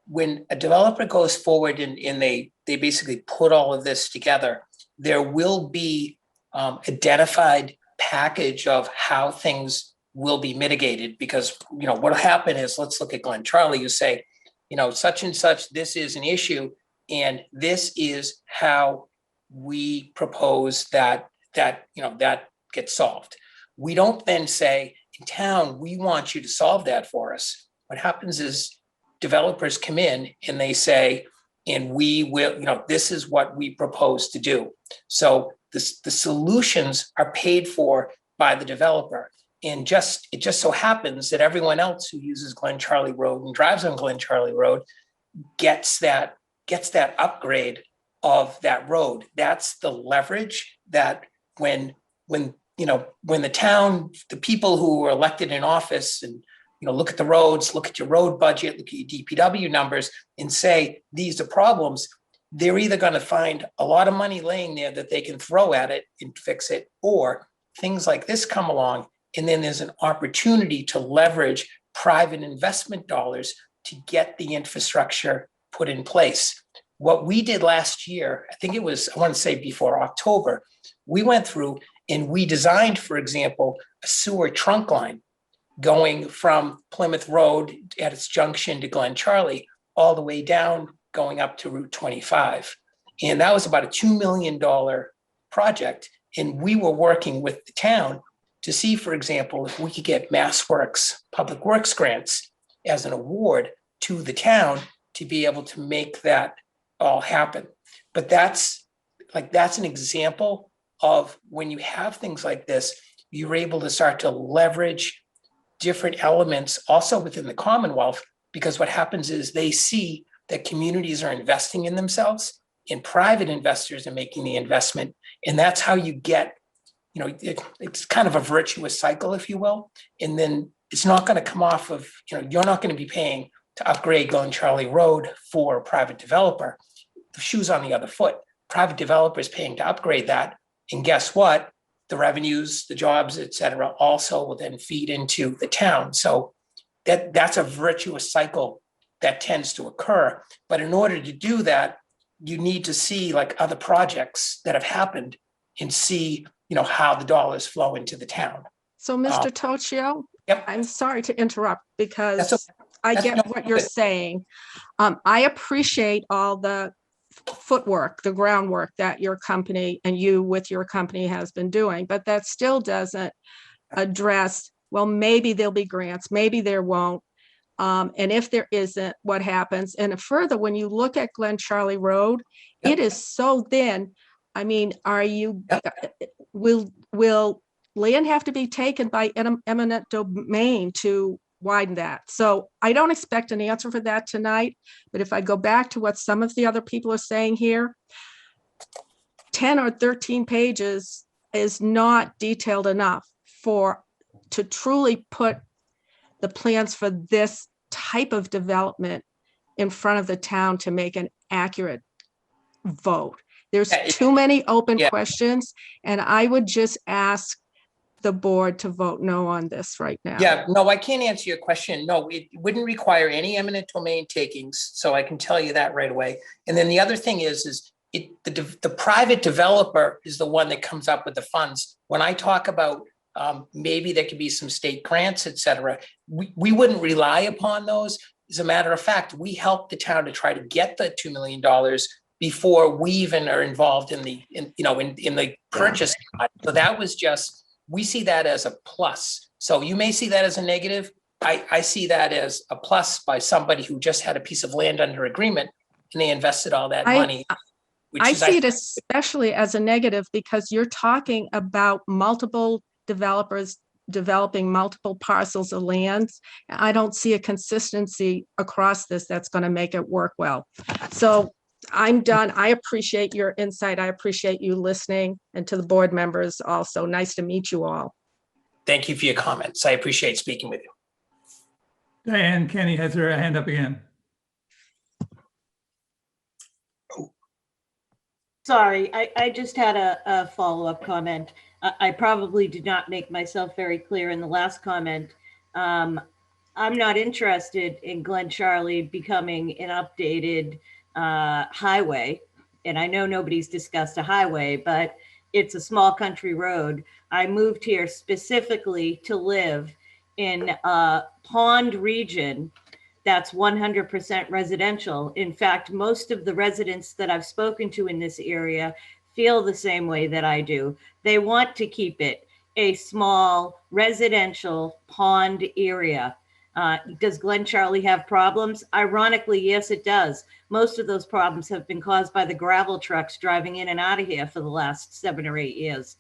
when a developer goes forward and they basically put all of this together, there will be identified package of how things will be mitigated. Because what'll happen is, let's look at Glen Charlie. You say, such and such, this is an issue, and this is how we propose that gets solved. We don't then say, in town, we want you to solve that for us. What happens is developers come in and they say, and we will, this is what we propose to do. So the solutions are paid for by the developer. And it just so happens that everyone else who uses Glen Charlie Road and drives on Glen Charlie Road gets that upgrade of that road. That's the leverage that when the town, the people who are elected in office and look at the roads, look at your road budget, look at your DPW numbers and say, these are problems, they're either going to find a lot of money laying there that they can throw at it and fix it, or things like this come along and then there's an opportunity to leverage private investment dollars to get the infrastructure put in place. What we did last year, I think it was, I want to say before October, we went through and we designed, for example, a sewer trunk line going from Plymouth Road at its junction to Glen Charlie, all the way down, going up to Route 25. And that was about a $2 million project. And we were working with the town to see, for example, if we could get MassWorks Public Works grants as an award to the town to be able to make that all happen. But that's an example of when you have things like this, you're able to start to leverage different elements also within the Commonwealth, because what happens is they see that communities are investing in themselves and private investors are making the investment. And that's how you get, it's kind of a virtuous cycle, if you will. And then it's not going to come off of, you're not going to be paying to upgrade Glen Charlie Road for a private developer. The shoe's on the other foot. Private developers paying to upgrade that. And guess what? The revenues, the jobs, et cetera, also will then feed into the town. So that's a virtuous cycle that tends to occur. But in order to do that, you need to see like other projects that have happened and see, how the dollars flow into the town. So Mr. Toccio, I'm sorry to interrupt because I get what you're saying. I appreciate all the footwork, the groundwork that your company and you with your company has been doing, but that still doesn't address, well, maybe there'll be grants, maybe there won't. And if there isn't, what happens? And further, when you look at Glen Charlie Road, it is so thin. I mean, will land have to be taken by eminent domain to widen that? So I don't expect an answer for that tonight, but if I go back to what some of the other people are saying here, 10 or 13 pages is not detailed enough to truly put the plans for this type of development in front of the town to make an accurate vote. There's too many open questions, and I would just ask the board to vote no on this right now. Yeah, no, I can't answer your question. No, it wouldn't require any eminent domain takings, so I can tell you that right away. And then the other thing is the private developer is the one that comes up with the funds. When I talk about maybe there could be some state grants, et cetera, we wouldn't rely upon those. As a matter of fact, we help the town to try to get the $2 million before we even are involved in the purchase. So that was just, we see that as a plus. So you may see that as a negative. I see that as a plus by somebody who just had a piece of land under agreement and they invested all that money. I see it especially as a negative because you're talking about multiple developers developing multiple parcels of land. I don't see a consistency across this that's going to make it work well. So I'm done. I appreciate your insight. I appreciate you listening, and to the board members also. Nice to meet you all. Thank you for your comments. I appreciate speaking with you. Diane Kenny has her hand up again. Sorry, I just had a follow-up comment. I probably did not make myself very clear in the last comment. I'm not interested in Glen Charlie becoming an updated highway. And I know nobody's discussed a highway, but it's a small country road. I moved here specifically to live in a pond region that's 100% residential. In fact, most of the residents that I've spoken to in this area feel the same way that I do. They want to keep it a small residential pond area. Does Glen Charlie have problems? Ironically, yes, it does. Most of those problems have been caused by the gravel trucks driving in and out of here for the last 7 or 8 years.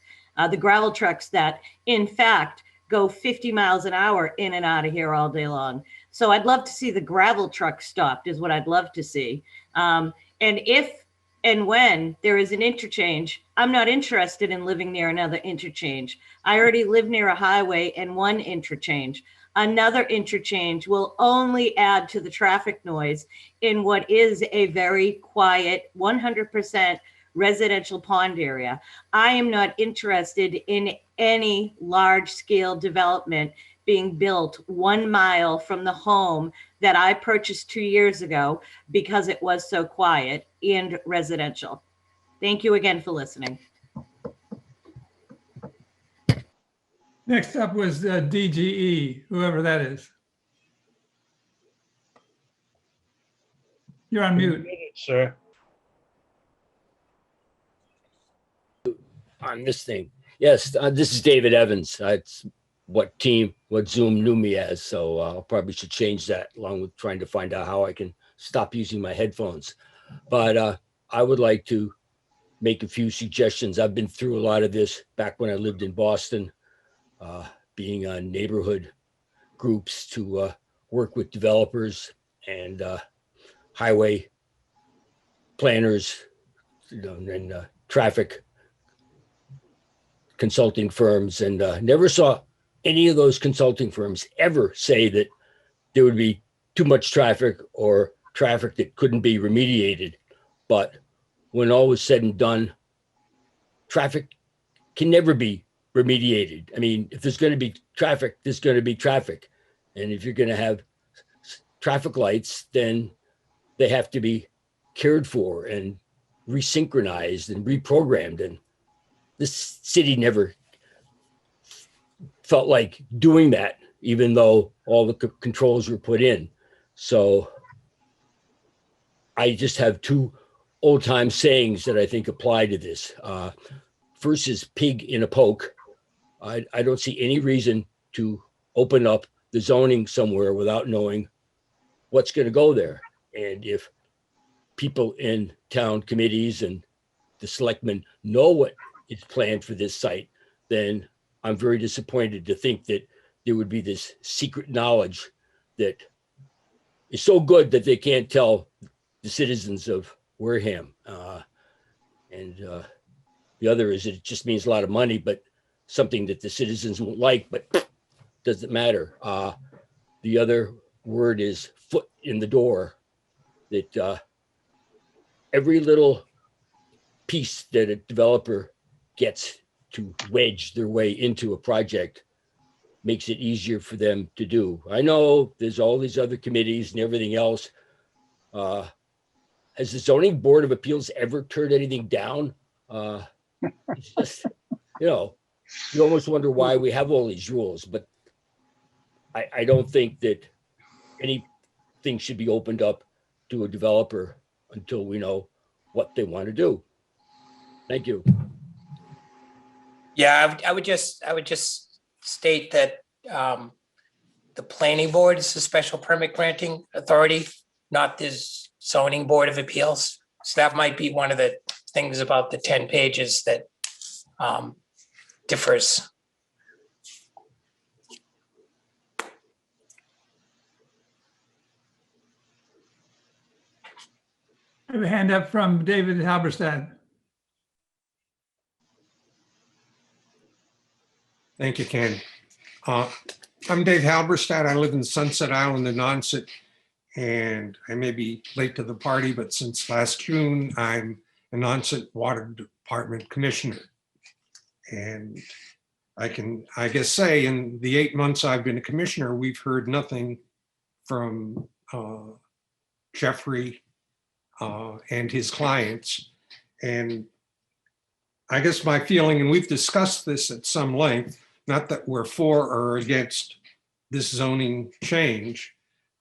The gravel trucks that, in fact, go 50 miles an hour in and out of here all day long. So I'd love to see the gravel truck stopped is what I'd love to see. And if and when there is an interchange, I'm not interested in living near another interchange. I already live near a highway and one interchange. Another interchange will only add to the traffic noise in what is a very quiet 100% residential pond area. I am not interested in any large scale development being built 1 mile from the home that I purchased 2 years ago because it was so quiet and residential. Thank you again for listening. Next up was DGE, whoever that is. You're on mute. Sir. On this thing. Yes, this is David Evans. That's what Zoom knew me as. So I probably should change that along with trying to find out how I can stop using my headphones. But I would like to make a few suggestions. I've been through a lot of this back when I lived in Boston, being on neighborhood groups to work with developers and highway planners, and traffic consulting firms, and never saw any of those consulting firms ever say that there would be too much traffic or traffic that couldn't be remediated. But when all was said and done, traffic can never be remediated. I mean, if there's going to be traffic, there's going to be traffic. And if you're going to have traffic lights, then they have to be cared for and resynchronized and reprogrammed. And this city never felt like doing that, even though all the controls were put in. So I just have 2 old time sayings that I think apply to this. First is pig in a poke. I don't see any reason to open up the zoning somewhere without knowing what's going to go there. And if people in town committees and the selectmen know what is planned for this site, then I'm very disappointed to think that there would be this secret knowledge that is so good that they can't tell the citizens of Wareham. The other is it just means a lot of money, but something that the citizens won't like, but doesn't matter. The other word is foot in the door, that every little piece that a developer gets to wedge their way into a project makes it easier for them to do. I know there's all these other committees and everything else. Has the zoning board of appeals ever turned anything down? It's just, you almost wonder why we have all these rules, but I don't think that anything should be opened up to a developer until we know what they want to do. Thank you. Yeah, I would just state that the planning board is the special permit granting authority, not this zoning board of appeals. So that might be one of the things about the 10 pages that differs. I have a hand up from David Halberstad. Thank you, Ken. I'm Dave Halberstad. I live in Sunset Island in Onset, and I may be late to the party, but since last June, I'm an Onset Water Department Commissioner. And I guess say in the 8 months I've been a commissioner, we've heard nothing from Jeffrey and his clients. And I guess my feeling, and we've discussed this at some length, not that we're for or against this zoning change.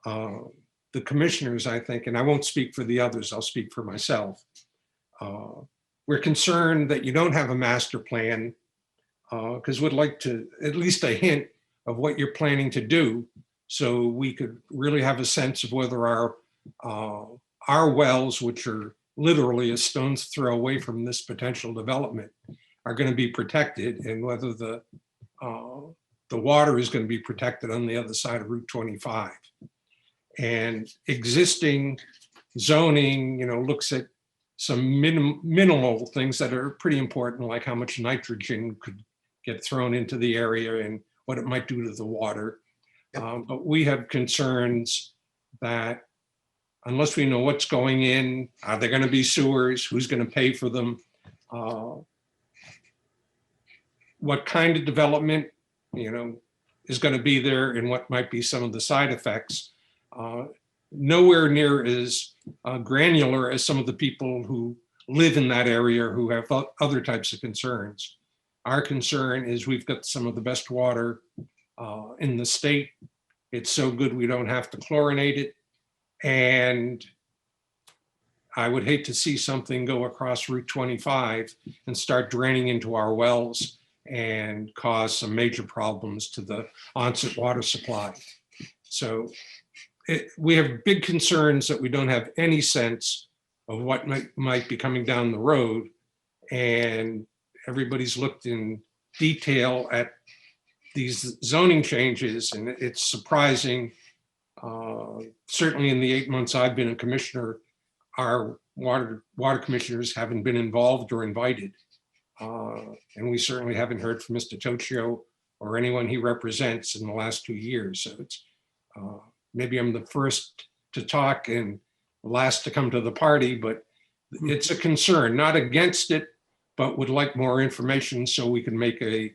The commissioners, I think, and I won't speak for the others, I'll speak for myself. We're concerned that you don't have a master plan because we'd like to, at least a hint of what you're planning to do, so we could really have a sense of whether our wells, which are literally a stone's throw away from this potential development, are going to be protected, and whether the water is going to be protected on the other side of Route 25. And existing zoning, looks at some minimal things that are pretty important, like how much nitrogen could get thrown into the area and what it might do to the water. But we have concerns that unless we know what's going in, are there going to be sewers, who's going to pay for them, what kind of development, is going to be there, and what might be some of the side effects. Nowhere near as granular as some of the people who live in that area who have other types of concerns. Our concern is we've got some of the best water in the state. It's so good we don't have to chlorinate it. And I would hate to see something go across Route 25 and start draining into our wells and cause some major problems to the Onset water supply. So we have big concerns that we don't have any sense of what might be coming down the road. And everybody's looked in detail at these zoning changes, and it's surprising. Certainly in the 8 months I've been a commissioner, our water commissioners haven't been involved or invited. And we certainly haven't heard from Mr. Toccio or anyone he represents in the last 2 years. So it's maybe I'm the first to talk and last to come to the party, but it's a concern, not against it, but would like more information so we can make a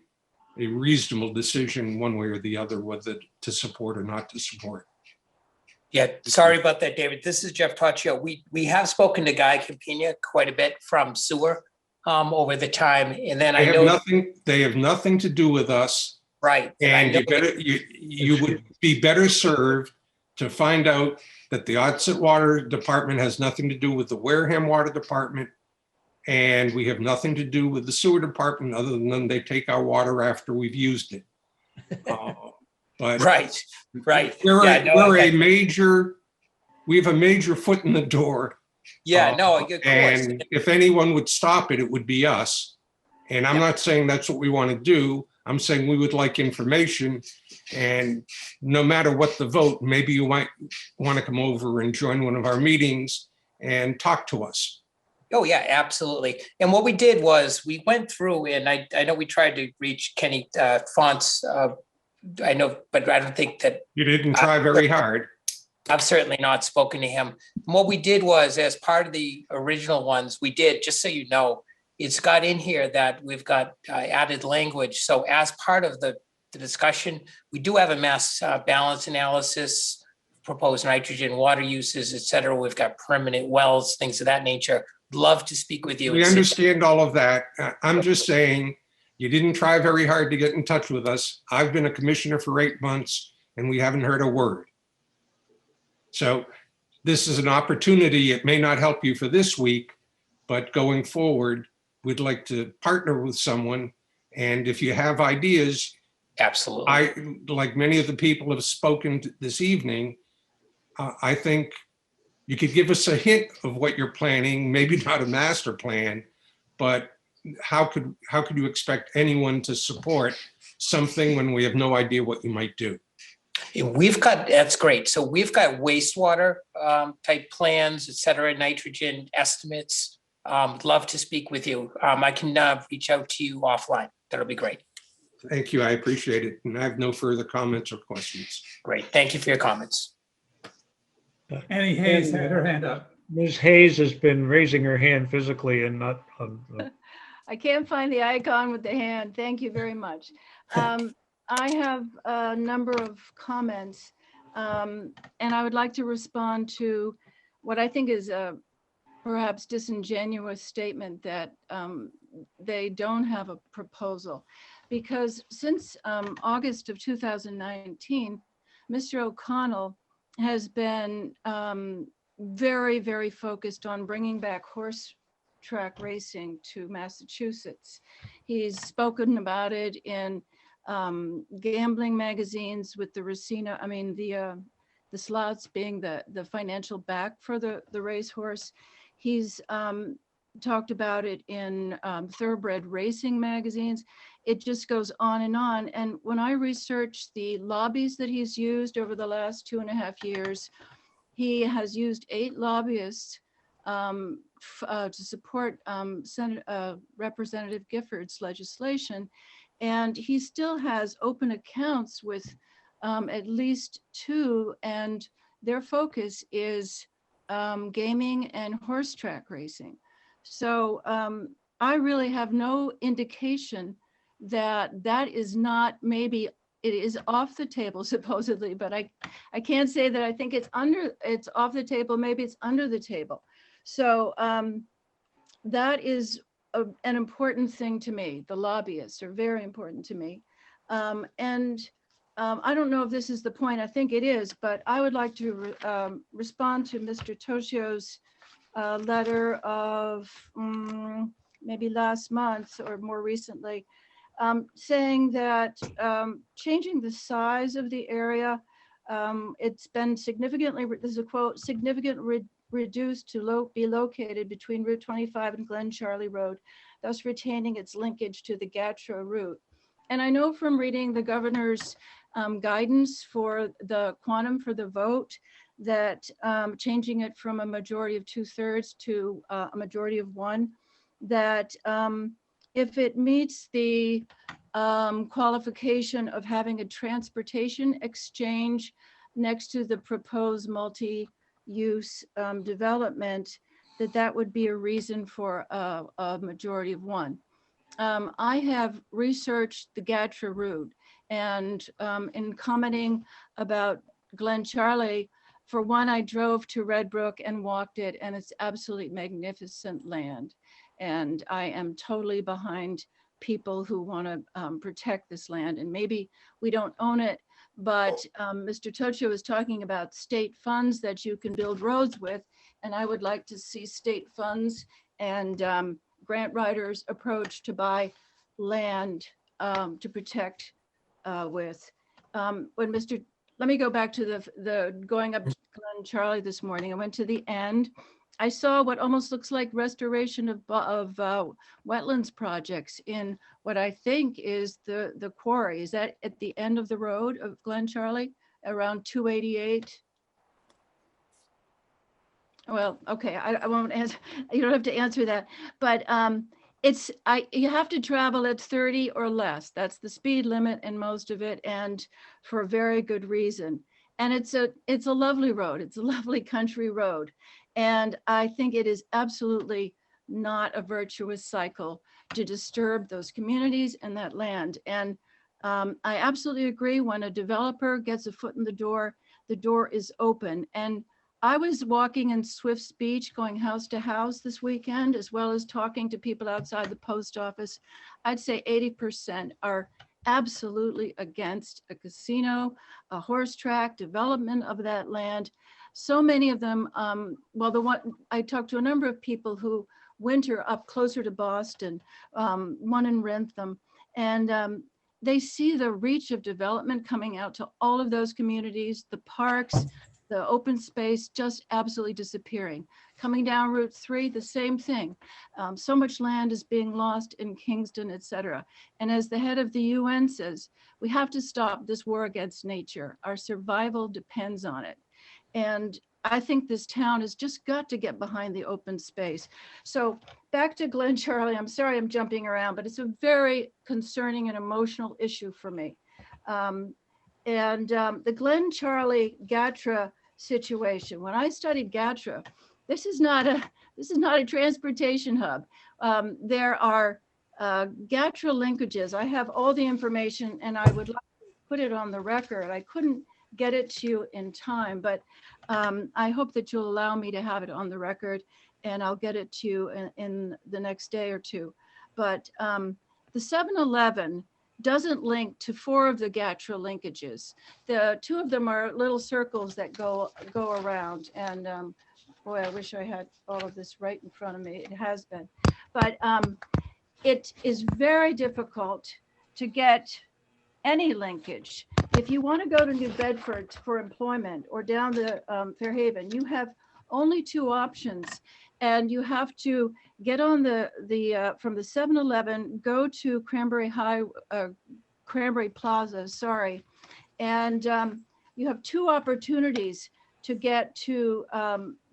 reasonable decision one way or the other, whether to support or not to support. Yeah, sorry about that, David. This is Jeff Toccio. We have spoken to Guy Campina quite a bit from sewer over the time, and then They have nothing to do with us. Right. And you would be better served to find out that the Onset Water Department has nothing to do with the Wareham Water Department, and we have nothing to do with the sewer department other than they take our water after we've used it. But Right. we're Yeah, no, we have a major foot in the door. Yeah, no, of course. And if anyone would stop it, it would be us. And I'm not saying that's what we want to do. I'm saying we would like information. And no matter what the vote, maybe you might want to come over and join one of our meetings and talk to us. Oh, yeah, absolutely. And what we did was we went through, and I know we tried to reach Kenny Fonts. I know, but I don't think that. You didn't try very hard. I've certainly not spoken to him. And what we did was, as part of the original ones, we did, just so you know, it's got in here that we've got added language. So as part of the discussion, we do have a mass balance analysis, proposed nitrogen, water uses, et cetera. We've got permanent wells, things of that nature. Love to speak with you. We understand all of that. I'm just saying, you didn't try very hard to get in touch with us. I've been a commissioner for 8 months and we haven't heard a word. So this is an opportunity. It may not help you for this week, but going forward, we'd like to partner with someone. And if you have ideas, absolutely. Like many of the people have spoken this evening, I think you could give us a hint of what you're planning, maybe not a master plan, but how could you expect anyone to support something when we have no idea what you might do? We've got, that's great. So we've got wastewater type plans, et cetera, nitrogen estimates. Love to speak with you. I can reach out to you offline. That'll be great. Thank you. I appreciate it. And I have no further comments or questions. Great. Thank you for your comments. Annie Hayes had her hand up. Ms. Hayes has been raising her hand physically and not on. I can't find the icon with the hand. Thank you very much. I have a number of comments, and I would like to respond to what I think is a perhaps disingenuous statement that they don't have a proposal. Because since August of 2019, Mr. O'Connell has been very, very focused on bringing back horse track racing to Massachusetts. He's spoken about it in gambling magazines with the Racino, I mean, the slots being the financial back for the racehorse. He's talked about it in thoroughbred racing magazines. It just goes on. And when I researched the lobbies that he's used over the last 2.5 years, he has used 8 lobbyists to support Representative Gifford's legislation. And he still has open accounts with at least 2, and their focus is gaming and horse track racing. So I really have no indication that that is not, maybe it is off the table supposedly, but I can't say that I think it's off the table, maybe it's under the table. So that is an important thing to me. The lobbyists are very important to me. And I don't know if this is the point, I think it is, but I would like to respond to Mr. Toshio's letter of maybe last month or more recently, saying that changing the size of the area, it's been significantly, this is a quote, significantly reduced to be located between Route 25 and Glen Charlie Road, thus retaining its linkage to the Gatra route. And I know from reading the governor's guidance for the quantum for the vote that changing it from a majority of 2/3 to a majority of 1, that if it meets the qualification of having a transportation exchange next to the proposed multi-use development, that would be a reason for a majority of 1. I have researched the Gatra route, and in commenting about Glen Charlie, for one, I drove to Red Brook and walked it, and it's absolutely magnificent land. And I am totally behind people who want to protect this land. And maybe we don't own it, But Mr. Tocho was talking about state funds that you can build roads with, and I would like to see state funds and grant writers approach to buy land to protect with. Let me go back to the going up to Glen Charlie this morning. I went to the end. I saw what almost looks like restoration of wetlands projects in what I think is the quarry. Is that at the end of the road of Glen Charlie, around 288? Well, okay, I won't answer. You don't have to answer that, but you have to travel at 30 or less. That's the speed limit in most of it, and for a very good reason. And it's a lovely road. It's a lovely country road. And I think it is absolutely not a virtuous cycle to disturb those communities and that land. And I absolutely agree, when a developer gets a foot in the door is open. And I was walking in Swift's Beach, going house to house this weekend, as well as talking to people outside the post office. I'd say 80% are absolutely against a casino, a horse track, development of that land. So many of them, I talked to a number of people who winter up closer to Boston, one in Rentham, and they see the reach of development coming out to all of those communities, the parks, the open space just absolutely disappearing. Coming down Route 3, the same thing. So much land is being lost in Kingston, et cetera. And as the head of the UN says, we have to stop this war against nature. Our survival depends on it. And I think this town has just got to get behind the open space. So back to Glen Charlie, I'm sorry I'm jumping around, but it's a very concerning and emotional issue for me. The Glen Charlie Gatra situation, when I studied Gatra, this is not a transportation hub. There are Gatra linkages. I have all the information and I would like to put it on the record. I couldn't get it to you in time, but I hope that you'll allow me to have it on the record, and I'll get it to you in the next day or two. But the 7-Eleven doesn't link to 4 of the Gatra linkages. The 2 of them are little circles that go around. And boy, I wish I had all of this right in front of me. It has been. But it is very difficult to get any linkage. If you want to go to New Bedford for employment or down to Fairhaven, you have only 2 options. And you have to get on from the 7-Eleven, go to Cranberry Plaza, sorry. And you have 2 opportunities to get to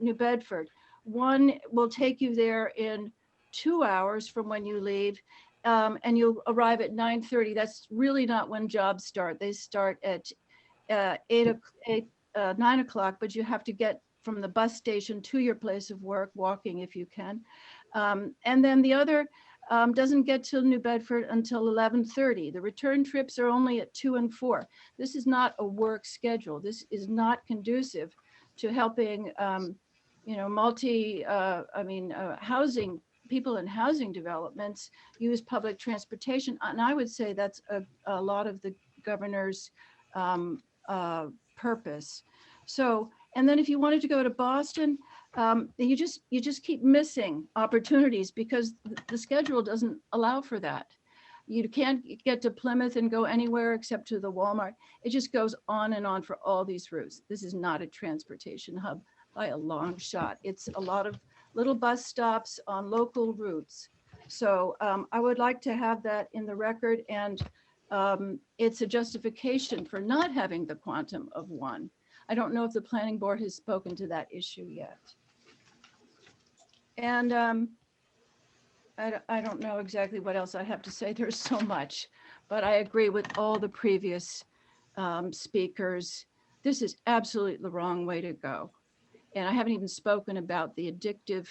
New Bedford. One will take you there in 2 hours from when you leave, and you'll arrive at 9:30. That's really not when jobs start. They start at 9 o'clock, but you have to get from the bus station to your place of work, walking if you can. And then the other doesn't get to New Bedford until 11:30. The return trips are only at 2 and 4. This is not a work schedule. This is not conducive to helping, housing, people in housing developments use public transportation. And I would say that's a lot of the governor's purpose. So, and then if you wanted to go to Boston, you just keep missing opportunities because the schedule doesn't allow for that. You can't get to Plymouth and go anywhere except to the Walmart. It just goes on and on for all these routes. This is not a transportation hub by a long shot. It's a lot of little bus stops on local routes. So I would like to have that in the record, and it's a justification for not having the quantum of 1. I don't know if the planning board has spoken to that issue yet. And I don't know exactly what else I have to say. There's so much, but I agree with all the previous speakers. This is absolutely the wrong way to go. And I haven't even spoken about the addictive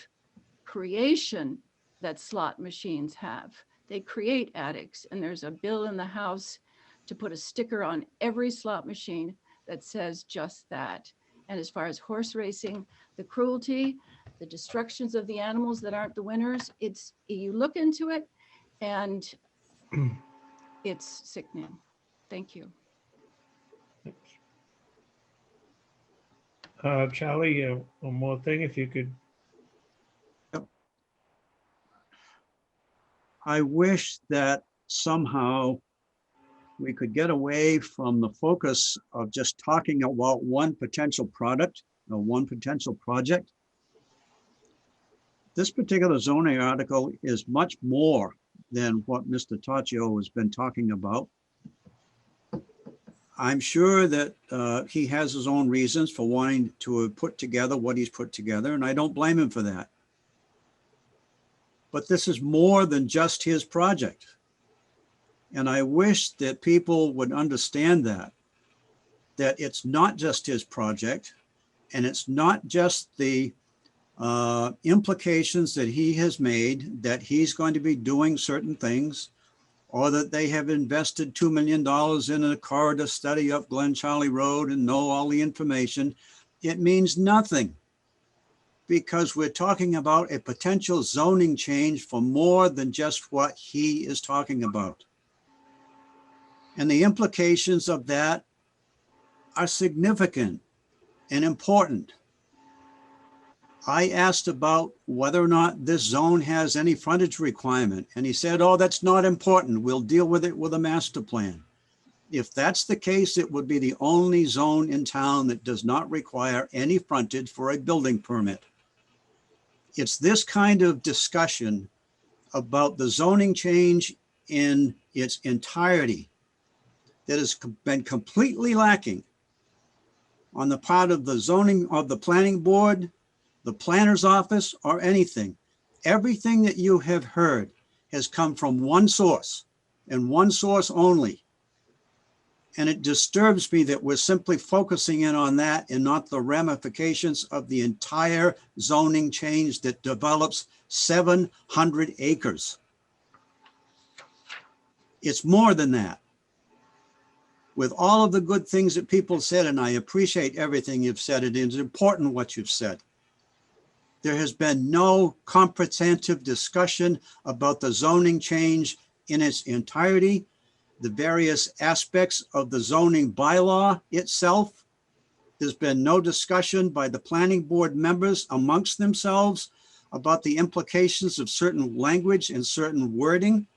creation that slot machines have. They create addicts, and there's a bill in the House to put a sticker on every slot machine that says just that. And as far as horse racing, the cruelty, the destructions of the animals that aren't the winners, you look into it and it's sickening. Thank you. Charlie, one more thing, if you could. I wish that somehow we could get away from the focus of just talking about one potential product or one potential project. This particular zoning article is much more than what Mr. Taccio has been talking about. I'm sure that he has his own reasons for wanting to put together what he's put together, and I don't blame him for that. But this is more than just his project. And I wish that people would understand that it's not just his project, and it's not just the implications that he has made that he's going to be doing certain things, or that they have invested $2 million in a corridor study up Glen Charlie Road and know all the information. It means nothing, because we're talking about a potential zoning change for more than just what he is talking about. And the implications of that are significant and important. I asked about whether or not this zone has any frontage requirement, and he said, oh, that's not important. We'll deal with it with a master plan. If that's the case, it would be the only zone in town that does not require any frontage for a building permit. It's this kind of discussion about the zoning change in its entirety that has been completely lacking on the part of the zoning of the planning board, the planner's office, or anything. Everything that you have heard has come from one source and one source only. And it disturbs me that we're simply focusing in on that and not the ramifications of the entire zoning change that develops 700 acres. It's more than that. With all of the good things that people said, and I appreciate everything you've said, it is important what you've said. There has been no comprehensive discussion about the zoning change in its entirety, the various aspects of the zoning bylaw itself. There's been no discussion by the planning board members amongst themselves about the implications of certain language and certain wording.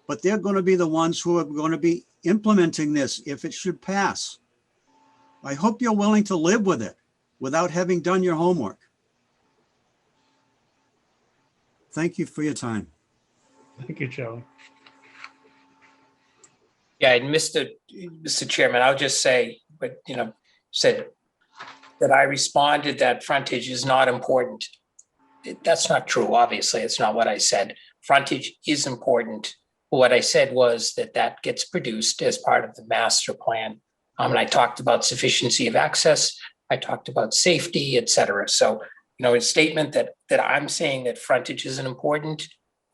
But they're going to be the ones who are going to be implementing this if it should pass. I hope you're willing to live with it without having done your homework. Thank you for your time. Thank you, Charlie. Yeah, and Mr. Chairman, I'll just say, but said that I responded that frontage is not important. That's not true. Obviously, it's not what I said. Frontage is important. What I said was that gets produced as part of the master plan. And I talked about sufficiency of access. I talked about safety, et cetera. So, a statement that I'm saying that frontage isn't important,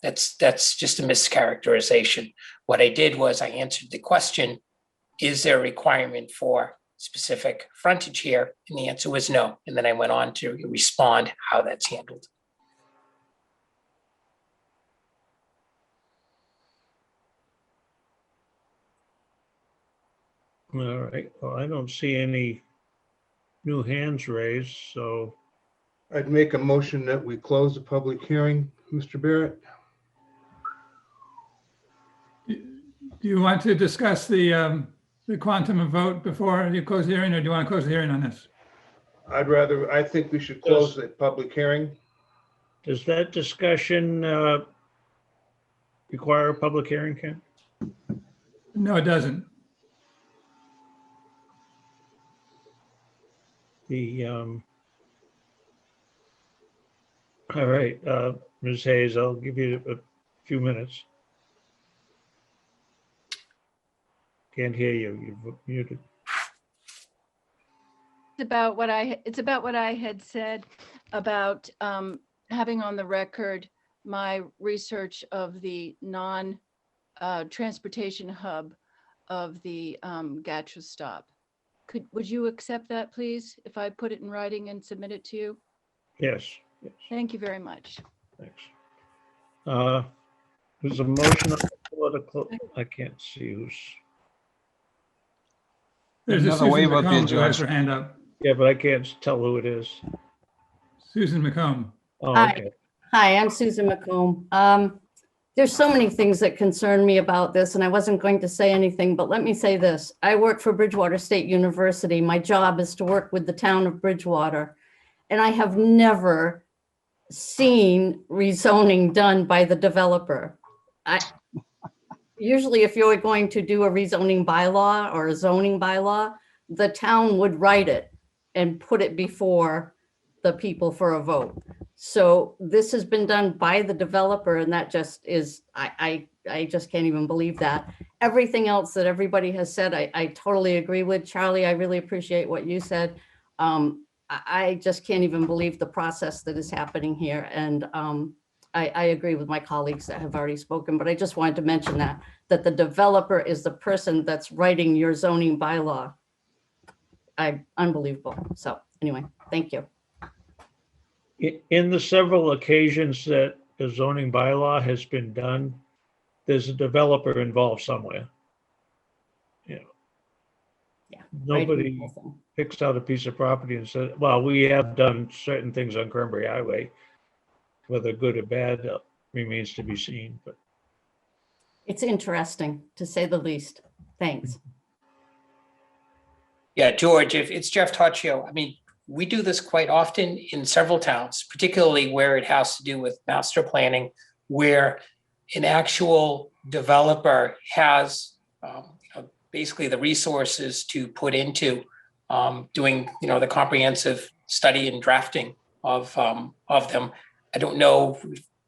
that's just a mischaracterization. What I did was I answered the question, is there a requirement for specific frontage here? And the answer was no. And then I went on to respond how that's handled. All right, well, I don't see any new hands raised, so I'd make a motion that we close the public hearing, Mr. Barrett. Do you want to discuss the quantum of vote before you close the hearing, or do you want to close the hearing on this? I think we should close the public hearing. does that discussion require a public hearing, Ken? No, it doesn't. All right, Ms. Hayes, I'll give you a few minutes. Can't hear you. You're muted. It's about what I had said about having on the record my research of the non-transportation hub of the Gatra stop. Would you accept that, please, if I put it in writing and submit it to you? Yes. Thank you very much. Thanks. There's a motion on the floor to close. I can't see who's. There's a Another wave Susan up there, McComb who has George. her hand up. Yeah, but I can't tell who it is. Susan McComb. Oh, Hi. okay. Hi, I'm Susan McComb. There's so many things that concern me about this, and I wasn't going to say anything, but let me say this. I work for Bridgewater State University. My job is to work with the town of Bridgewater, and I have never seen rezoning done by the developer. Usually, if you're going to do a rezoning bylaw or a zoning bylaw, the town would write it and put it before the people for a vote. So this has been done by the developer, and that just is, I just can't even believe that. Everything else that everybody has said, I totally agree with. Charlie, I really appreciate what you said. I just can't even believe the process that is happening here. And I agree with my colleagues that have already spoken, but I just wanted to mention that the developer is the person that's writing your zoning bylaw. Unbelievable. So anyway, thank you. In the several occasions that a zoning bylaw has been done, there's a developer involved somewhere. You know, yeah, nobody picks out a piece of property and says, well, we have done certain things on Cranberry Highway. Whether good or bad remains to be seen, but it's interesting to say the least. Thanks. Yeah, George, if it's Jeff Toccio, I mean, we do this quite often in several towns, particularly where it has to do with master planning, where an actual developer has basically the resources to put into doing the comprehensive study and drafting of them. I don't know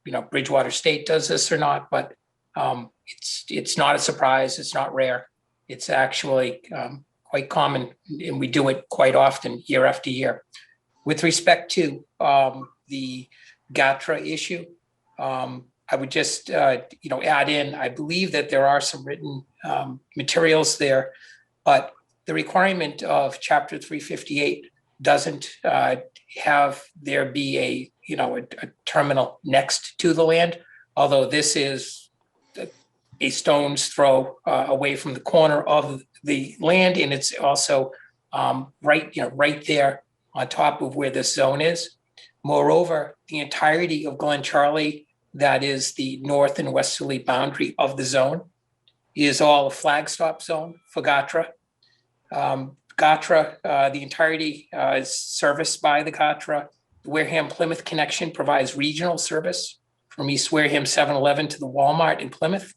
if Bridgewater State does this or not, but it's not a surprise. It's not rare. It's actually quite common, and we do it quite often year after year. With respect to the GATRA issue, I would just add in, I believe that there are some written materials there, but the requirement of Chapter 358 doesn't have there be a terminal next to the land, although this is a stone's throw away from the corner of the land, and it's also right there on top of where this zone is. Moreover, the entirety of Glen Charlie, that is the north and westerly boundary of the zone, is all a flag stop zone for GATRA. GATRA, the entirety is serviced by the GATRA. The Wareham-Plymouth connection provides regional service from East Wareham 7-Eleven to the Walmart in Plymouth.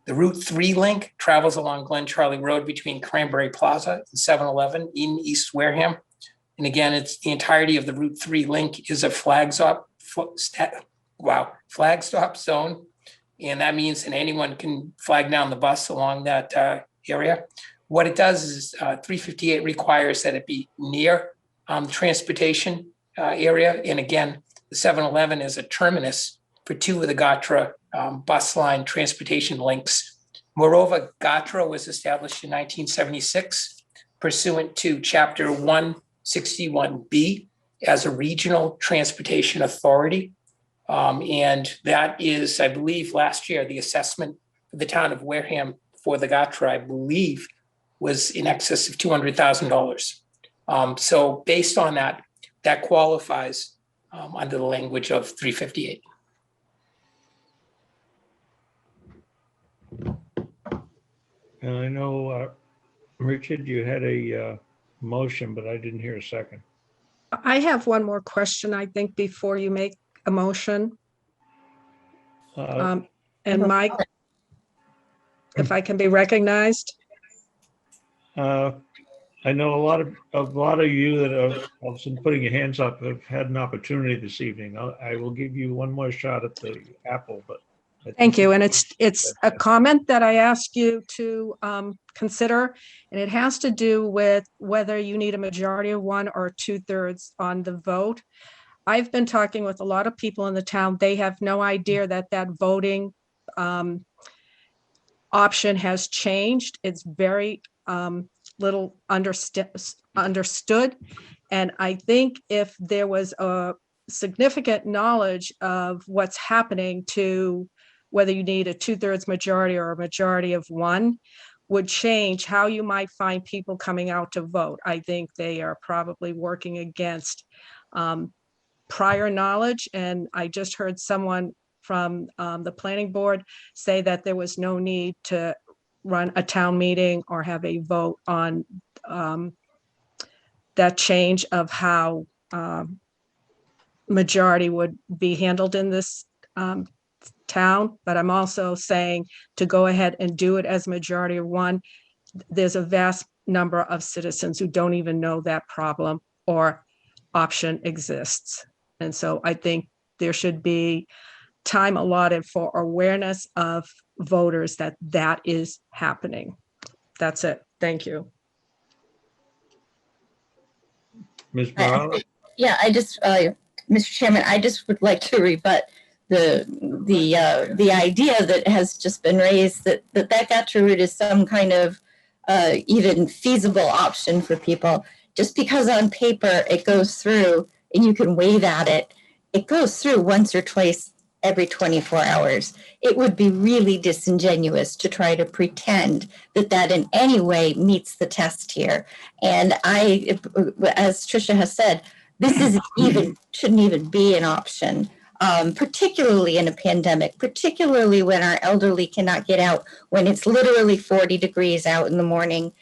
The Route 3 link travels along Glen Charlie Road between Cranberry Plaza and 7-Eleven in East Wareham. And again, it's the entirety of the Route 3 link is a flag stop zone. And that means that anyone can flag down the bus along that area. What it does is 358 requires that it be near transportation area. And again, the 7-Eleven is a terminus for two of the GATRA bus line transportation links. Moreover, GATRA was established in 1976 pursuant to Chapter 161B as a regional transportation authority. And that is, I believe, last year, the assessment for the town of Wareham for the GATRA, I believe, was in excess of $200,000. So based on that, that qualifies under the language of 358. And I know, Richard, you had a motion, but I didn't hear a second. I have one more question, I think, before you make a motion. And Mike, if I can be recognized. I know a lot of you that have been putting your hands up have had an opportunity this evening. I will give you one more shot at the apple, but. Thank you. And it's a comment that I ask you to consider, and it has to do with whether you need a majority of 1 or 2/3 on the vote. I've been talking with a lot of people in the town. They have no idea that voting option has changed. It's very little understood. And I think if there was a significant knowledge of what's happening to whether you need a 2/3 majority or a majority of 1, would change how you might find people coming out to vote. I think they are probably working against prior knowledge. And I just heard someone from the planning board say that there was no need to run a town meeting or have a vote on that change of how majority would be handled in this town. But I'm also saying to go ahead and do it as majority of one. There's a vast number of citizens who don't even know that problem or option exists. And so I think there should be time allotted for awareness of voters that that is happening. That's it. Thank you. Ms. Morales? Yeah, Mr. Chairman, I just would like to rebut the idea that has just been raised that gotcha route is some kind of even feasible option for people. Just because on paper it goes through and you can wave at it, it goes through once or twice every 24 hours. It would be really disingenuous to try to pretend that in any way meets the test here. And as Tricia has said, this shouldn't even be an option, particularly in a pandemic, particularly when our elderly cannot get out, when it's literally 40 degrees out in the morning.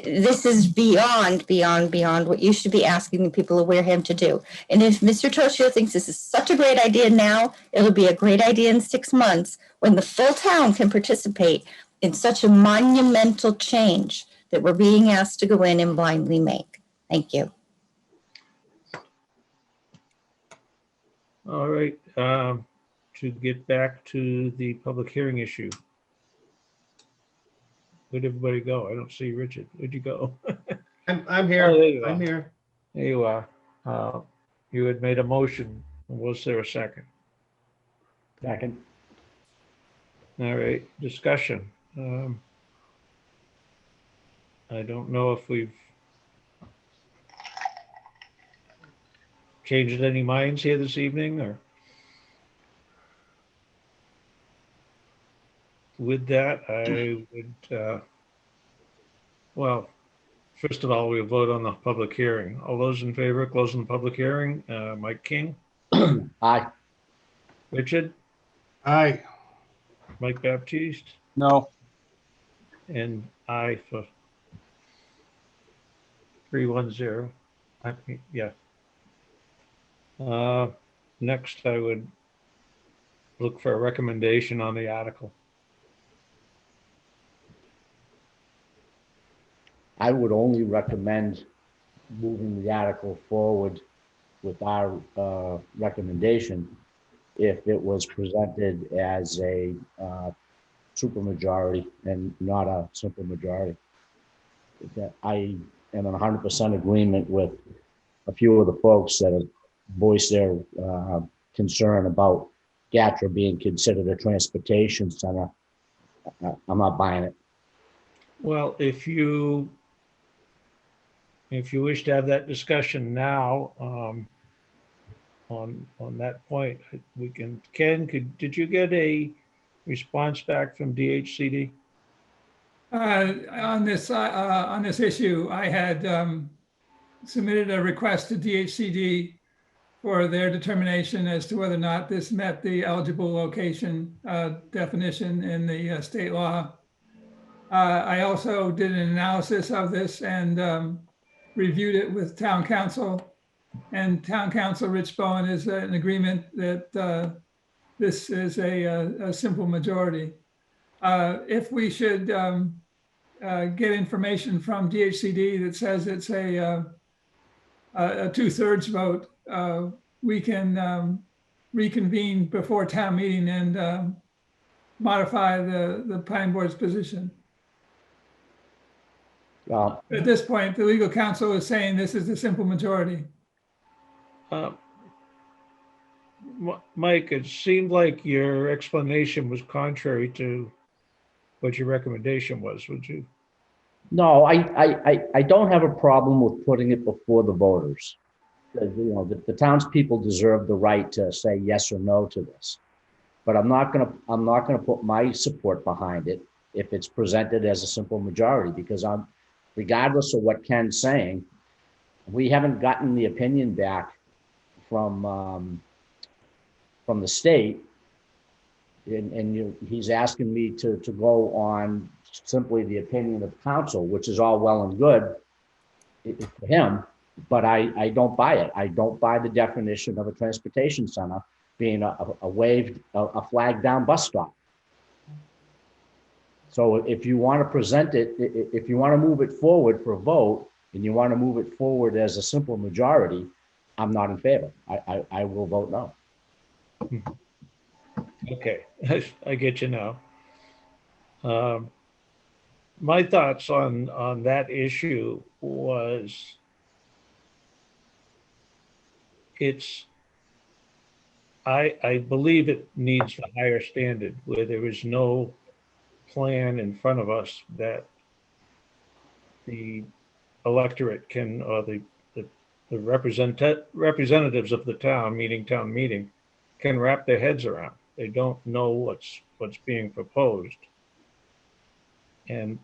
This is beyond what you should be asking the people of Wareham to do. And if Mr. Toshio thinks this is such a great idea now, it'll be a great idea in 6 months when the full town can participate in such a monumental change that we're being asked to go in and blindly make. Thank you. All right, to get back to the public hearing issue. Where'd everybody go? I don't see Richard. Where'd you go? I'm here. Oh, there you I'm are. here. There you are. You had made a motion. Was there a second? Second. All right, discussion. I don't know if we've changed any minds here this evening, or with that, I would, well, first of all, we'll vote on the public hearing. All those in favor of closing the public hearing, Mike King, Aye. Richard, Aye. Mike Baptiste, No. and I for 310. Yeah. Next, I would look for a recommendation on the article. I would only recommend moving the article forward with our recommendation if it was presented as a supermajority and not a simple majority. That I am in 100% agreement with a few of the folks that have voiced their concern about GATRA being considered a transportation center. I'm not buying it. Well, if you wish to have that discussion now, on that point, we can. Ken, did you get a response back from DHCD? On this issue, I had submitted a request to DHCD for their determination as to whether or not this met the eligible location definition in the state law. I also did an analysis of this and reviewed it with town council. And town council Rich Bowen is in agreement that this is a simple majority. If we should get information from DHCD that says it's a 2/3 vote, we can reconvene before town meeting and modify the planning board's position. At this point, the legal counsel is saying this is a simple majority. Mike, it seemed like your explanation was contrary to what your recommendation was, would you? No, I don't have a problem with putting it before the voters. You know, the townspeople deserve the right to say yes or no to this. But I'm not gonna put my support behind it if it's presented as a simple majority, because regardless of what Ken's saying, we haven't gotten the opinion back from the state. And he's asking me to go on simply the opinion of council, which is all well and good for him, but I don't buy it. I don't buy the definition of a transportation center being a flagged down bus stop. So if you want to present it, if you want to move it forward for a vote, and you want to move it forward as a simple majority, I'm not in favor. I will vote no. Okay, I get you now. My thoughts on that issue was I believe it needs a higher standard where there is no plan in front of us that the electorate can, or the representatives of the town meeting can wrap their heads around. They don't know what's being proposed. And,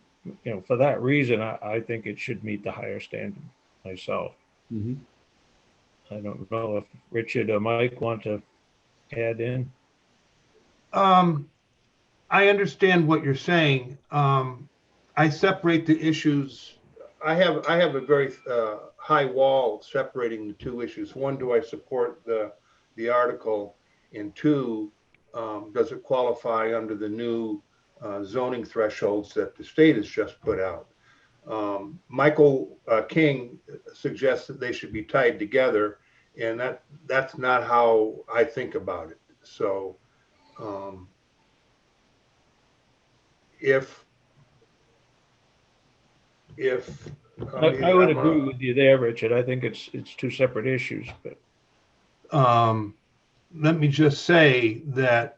for that reason, I think it should meet the higher standard myself. Mm-hmm. I don't know if Richard or Mike want to add in. I understand what you're saying. I separate the issues. I have a very high wall separating the two issues. One, do I support the article? And two, does it qualify under the new zoning thresholds that the state has just put out? Michael King suggests that they should be tied together, and that's not how I think about it. So if I would agree with you there, Richard. I think it's two separate issues, but let me just say that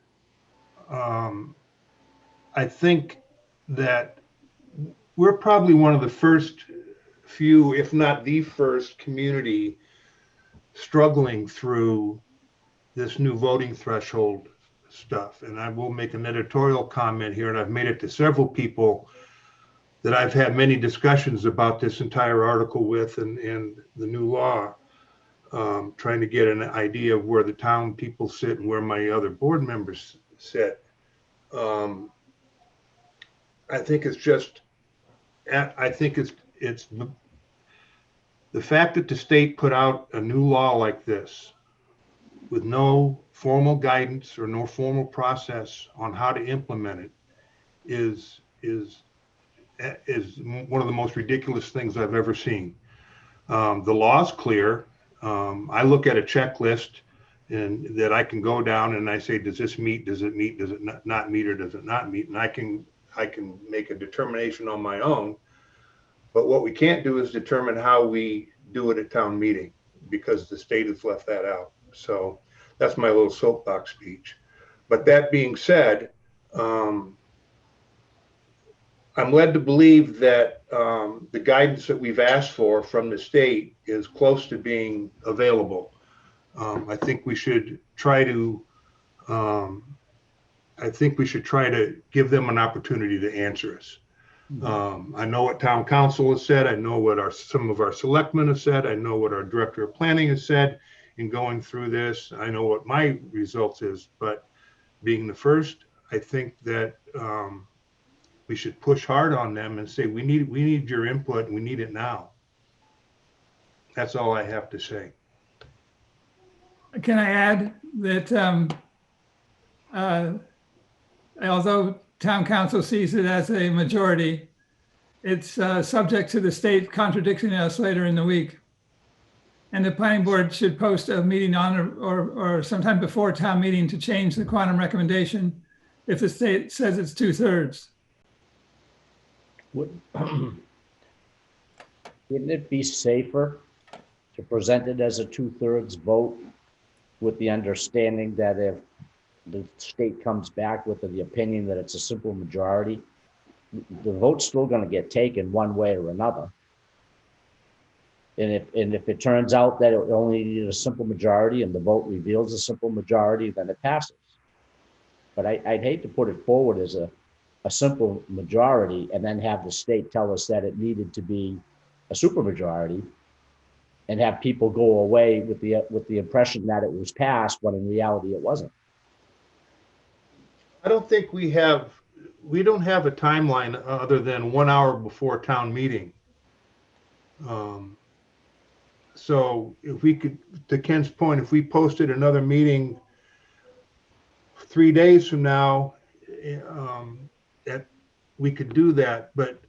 I think that we're probably one of the first few, if not the first community struggling through this new voting threshold stuff. And I will make an editorial comment here, and I've made it to several people that I've had many discussions about this entire article with and the new law, trying to get an idea of where the town people sit and where my other board members sit. I think it's just, it's the fact that the state put out a new law like this with no formal guidance or no formal process on how to implement it is one of the most ridiculous things I've ever seen. The law's clear. I look at a checklist and that I can go down and I say, does this meet, does it meet, does it not meet, or does it not meet? And I can make a determination on my own. But what we can't do is determine how we do it at town meeting, because the state has left that out. So that's my little soapbox speech. But that being said, I'm led to believe that the guidance that we've asked for from the state is close to being available. I think we should try to give them an opportunity to answer us. I know what town council has said. I know what some of our selectmen have said. I know what our director of planning has said in going through this. I know what my results is, but being the first, I think that we should push hard on them and say, we need your input and we need it now. That's all I have to say. Can I add that although town council sees it as a majority, it's subject to the state contradicting us later in the week. And the planning board should post a meeting on or sometime before town meeting to change the quantum recommendation if the state says it's 2/3. Wouldn't it be safer to present it as a 2/3 vote with the understanding that if the state comes back with the opinion that it's a simple majority, the vote's still going to get taken one way or another. And if it turns out that it only needed a simple majority and the vote reveals a simple majority, then it passes. But I'd hate to put it forward as a simple majority and then have the state tell us that it needed to be a supermajority and have people go away with the impression that it was passed, when in reality it wasn't. I don't think we don't have a timeline other than 1 hour before town meeting. So if we could, to Ken's point, if we posted another meeting 3 days from now, we could do that. But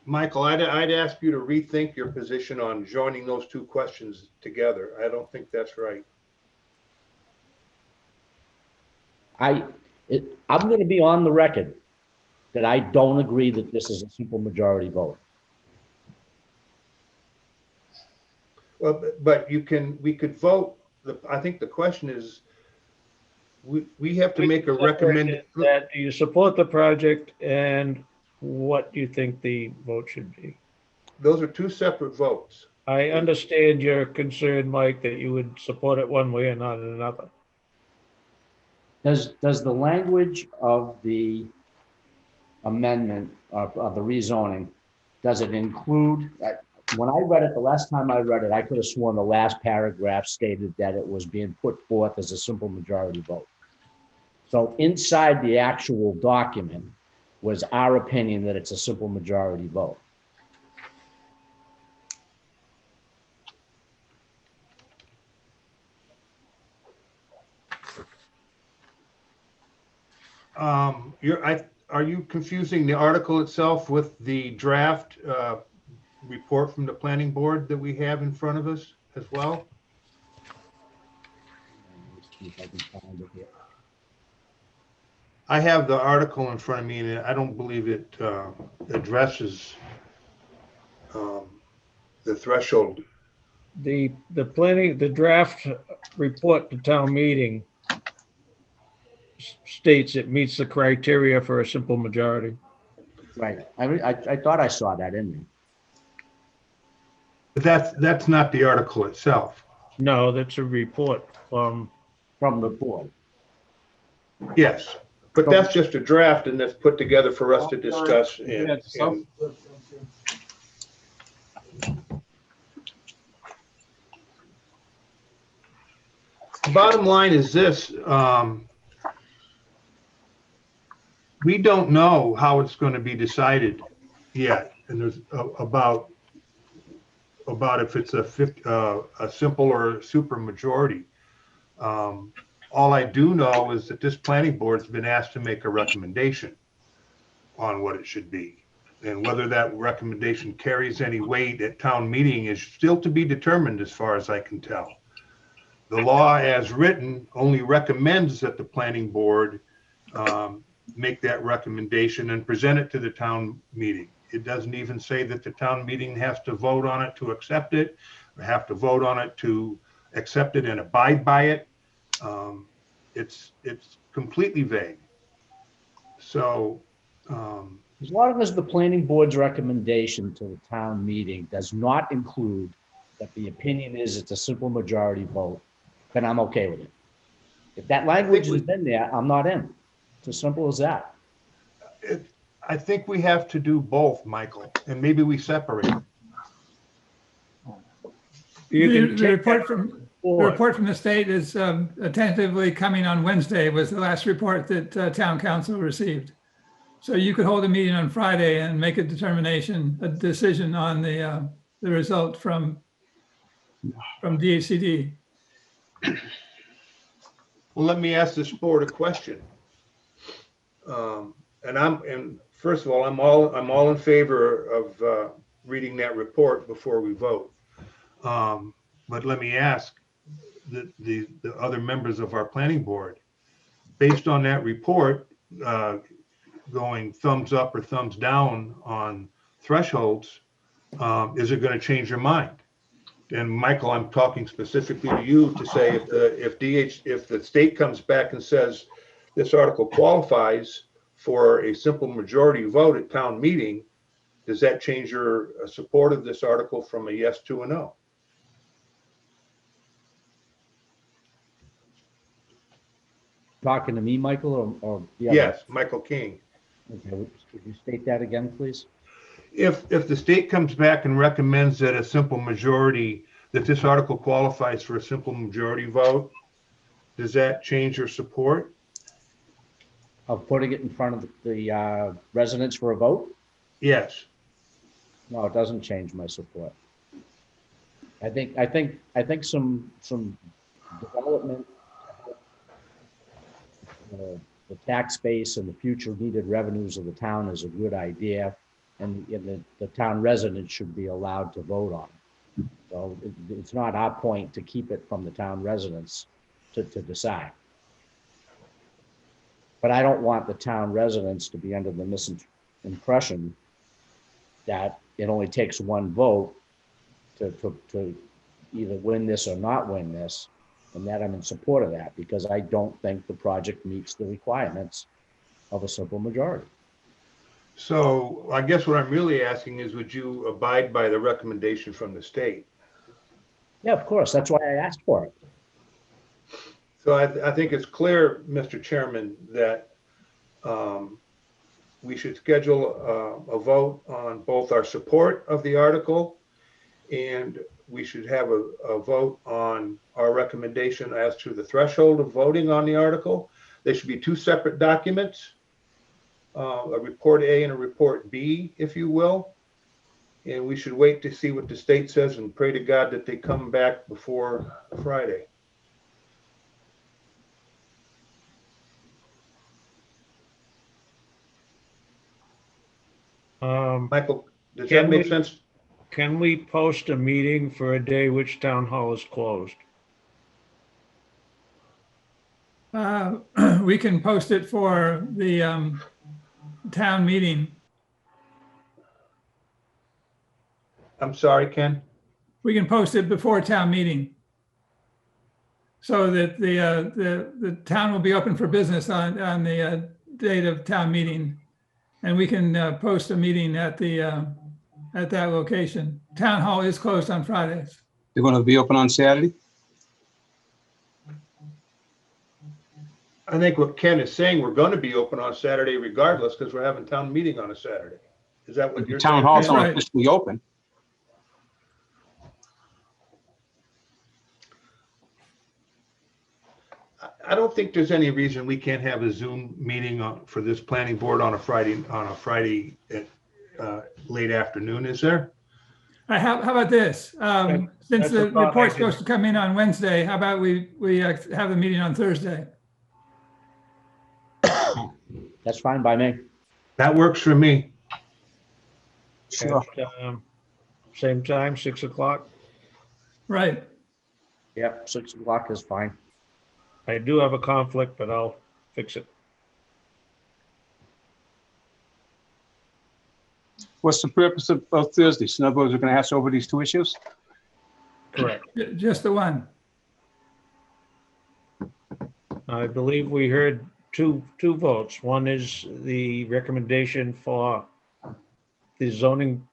Michael, I'd ask you to rethink your position on joining those two questions together. I don't think that's right. I'm going to be on the record that I don't agree that this is a simple majority vote. Well, but we could vote. I think the question is, we have to make a recommend. That do you support the project, and what do you think the vote should be? Those are two separate votes. I understand your concern, Mike, that you would support it one way and not another. Does the language of the amendment of the rezoning, does it include, when I read it, the last time I read it, I could have sworn the last paragraph stated that it was being put forth as a simple majority vote. So inside the actual document was our opinion that it's a simple majority vote. Are you confusing the article itself with the draft report from the planning board that we have in front of us as well? I have the article in front of me, and I don't believe it addresses the threshold. The draft report to town meeting states it meets the criteria for a simple majority. Right. I thought I saw that in there. But that's not the article itself. No, that's a report from the board. Yes, but that's just a draft, and that's put together for us to discuss. Bottom line is this. We don't know how it's going to be decided yet, and there's about if it's a simple or a super majority. All I do know is that this planning board's been asked to make a recommendation on what it should be, and whether that recommendation carries any weight at town meeting is still to be determined, as far as I can tell. The law as written only recommends that the planning board make that recommendation and present it to the town meeting. It doesn't even say that the town meeting has to vote on it to accept it, or have to vote on it to accept it and abide by it. It's completely vague. So as long as the planning board's recommendation to the town meeting does not include that the opinion is it's a simple majority vote, then I'm okay with it. If that language is in there, I'm not in. It's as simple as that. I think we have to do both, Michael, and maybe we separate. The report from the state is tentatively coming on Wednesday, was the last report that town council received. So you could hold a meeting on Friday and make a decision on the result from DHCD. Well, let me ask this board a question. And first of all, I'm all in favor of reading that report before we vote. But let me ask the other members of our planning board, based on that report, going thumbs up or thumbs down on thresholds, is it going to change your mind? And Michael, I'm talking specifically to you to say if the state comes back and says this article qualifies for a simple majority vote at town meeting, does that change your support of this article from a yes to a no? Talking to me, Michael, or? the other? Yes, Michael King. Okay, would you state that again, please? If the state comes back and recommends that a simple majority, that this article qualifies for a simple majority vote, does that change your support? Of putting it in front of the residents for a vote? Yes. No, it doesn't change my support. I think some development, the tax base and the future needed revenues of the town is a good idea, and the town residents should be allowed to vote on it. So it's not our point to keep it from the town residents to decide. But I don't want the town residents to be under the misimpression that it only takes one vote to either win this or not win this, and that I'm in support of that, because I don't think the project meets the requirements of a simple majority. So I guess what I'm really asking is, would you abide by the recommendation from the state? Yeah, of course. That's why I asked for it. So I think it's clear, Mr. Chairman, that we should schedule a vote on both our support of the article, and we should have a vote on our recommendation as to the threshold of voting on the article. They should be two separate documents, a report A and a report B, if you will. And we should wait to see what the state says and pray to God that they come back before Friday. Michael, does that make sense? Can we post a meeting for a day which town hall is closed? We can post it for the town meeting. I'm sorry, Ken? We can post it before town meeting, so that the town will be open for business on the date of town meeting. And we can post a meeting at that location. Town hall is closed on Fridays. They're going to be open on Saturday? I think what Ken is saying, we're going to be open on Saturday regardless, because we're having town meeting on a Saturday. Is that what you're saying? Town hall's That's not right. officially open. I don't think there's any reason we can't have a Zoom meeting for this planning board on a Friday at late afternoon, is there? How about this? Since that's a the thought I report's did. supposed to come in on Wednesday, how about we have the meeting on Thursday? That's fine by me. That works for me. Sure. At, same time, 6 o'clock? Right. Yep, 6 o'clock is fine. I do have a conflict, but I'll fix it. What's the purpose of Thursday? So in other words, we're going to hash over these two issues? Correct. Just the one. I believe we heard two votes. One is the recommendation for the zoning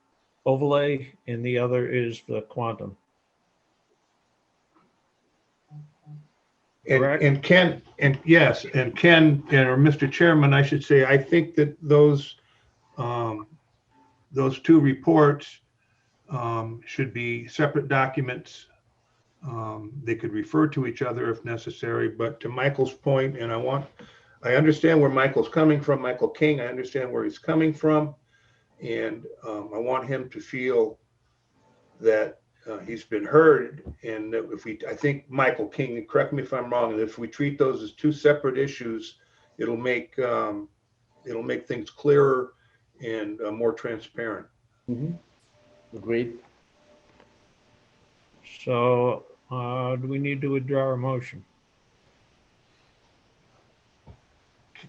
overlay, and the other is the quantum. Correct. And Ken, or Mr. Chairman, I should say, I think that those two reports should be separate documents. They could refer to each other if necessary, but to Michael's point, and I understand where Michael's coming from, Michael King, I understand where he's coming from. And I want him to feel that he's been heard, and that I think Michael King, correct me if I'm wrong, and if we treat those as two separate issues, it'll make things clearer and more transparent. Mm-hmm. Agreed. So do we need to withdraw a motion?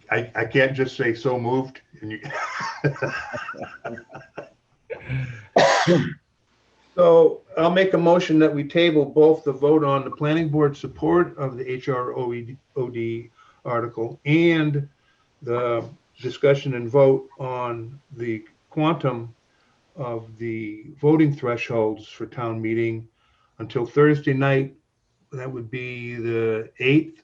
I can't just say so moved. And So I'll make a motion that we table both the vote on the planning board support of the HROD article and the discussion and vote on the quantum of the voting thresholds for town meeting until Thursday night. That would be the 8th.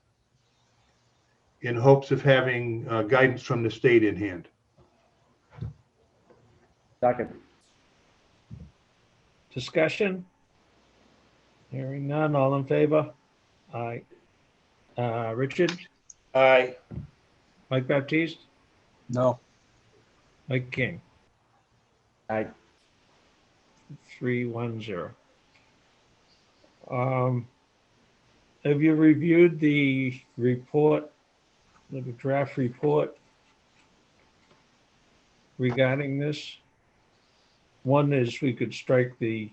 in hopes of having guidance from the state in hand. Second. Discussion? Hearing none, all in favor? Aye. Richard? Aye. Mike Baptiste? No. Mike King? Aye. 310. Have you reviewed the report, the draft report regarding this? One is we could strike the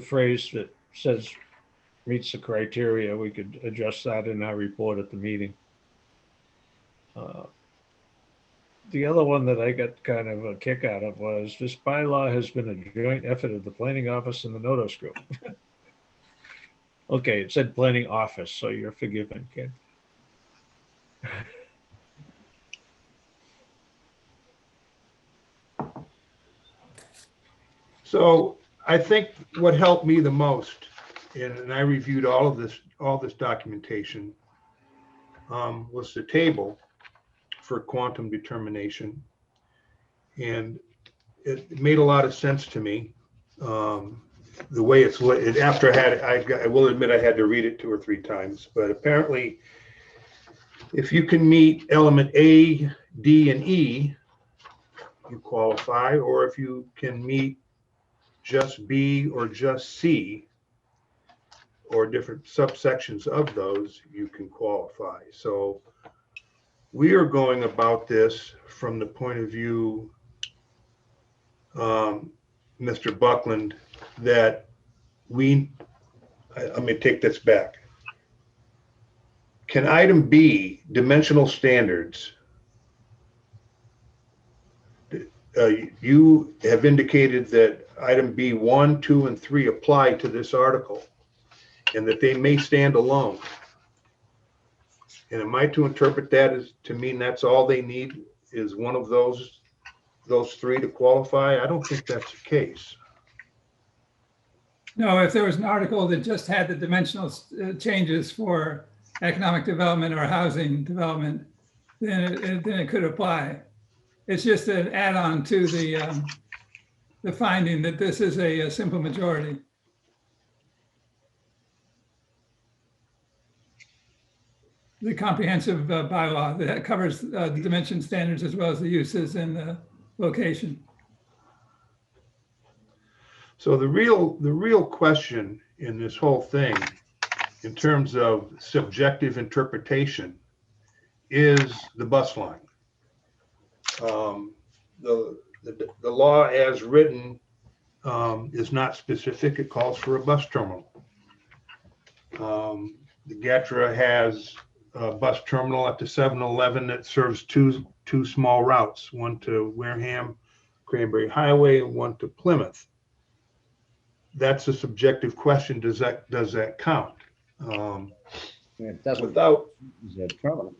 phrase that says meets the criteria. We could adjust that in our report at the meeting. The other one that I got kind of a kick out of was this bylaw has been a joint effort of the planning office and the Nodos group. Okay, it said planning office, so you're forgiven, Ken. So I think what helped me the most, and I reviewed all this documentation, was the table for quantum determination. And it made a lot of sense to me. The way it's lit, after I will admit I had to read it 2 or 3 times, but apparently if you can meet element A, D, and E, you qualify, or if you can meet just B or just C, or different subsections of those, you can qualify. So we are going about this from the point of view, Mr. Buckland, that let me take this back. Can item B, dimensional standards, you have indicated that item B 1, 2, and 3 apply to this article and that they may stand alone. And am I to interpret that as to mean that's all they need is one of those 3 to qualify? I don't think that's the case. No, if there was an article that just had the dimensional changes for economic development or housing development, then it could apply. It's just an add-on to the finding that this is a simple majority. The comprehensive bylaw that covers the dimension standards as well as the uses and the location. So the real question in this whole thing, in terms of subjective interpretation, is the bus line. The law as written is not specific. It calls for a bus terminal. The GATRA has a bus terminal at the 7-Eleven that serves two small routes, one to Wareham, Cranberry Highway, and one to Plymouth. That's a subjective question. Does that count? It doesn't. Without, is it a terminal?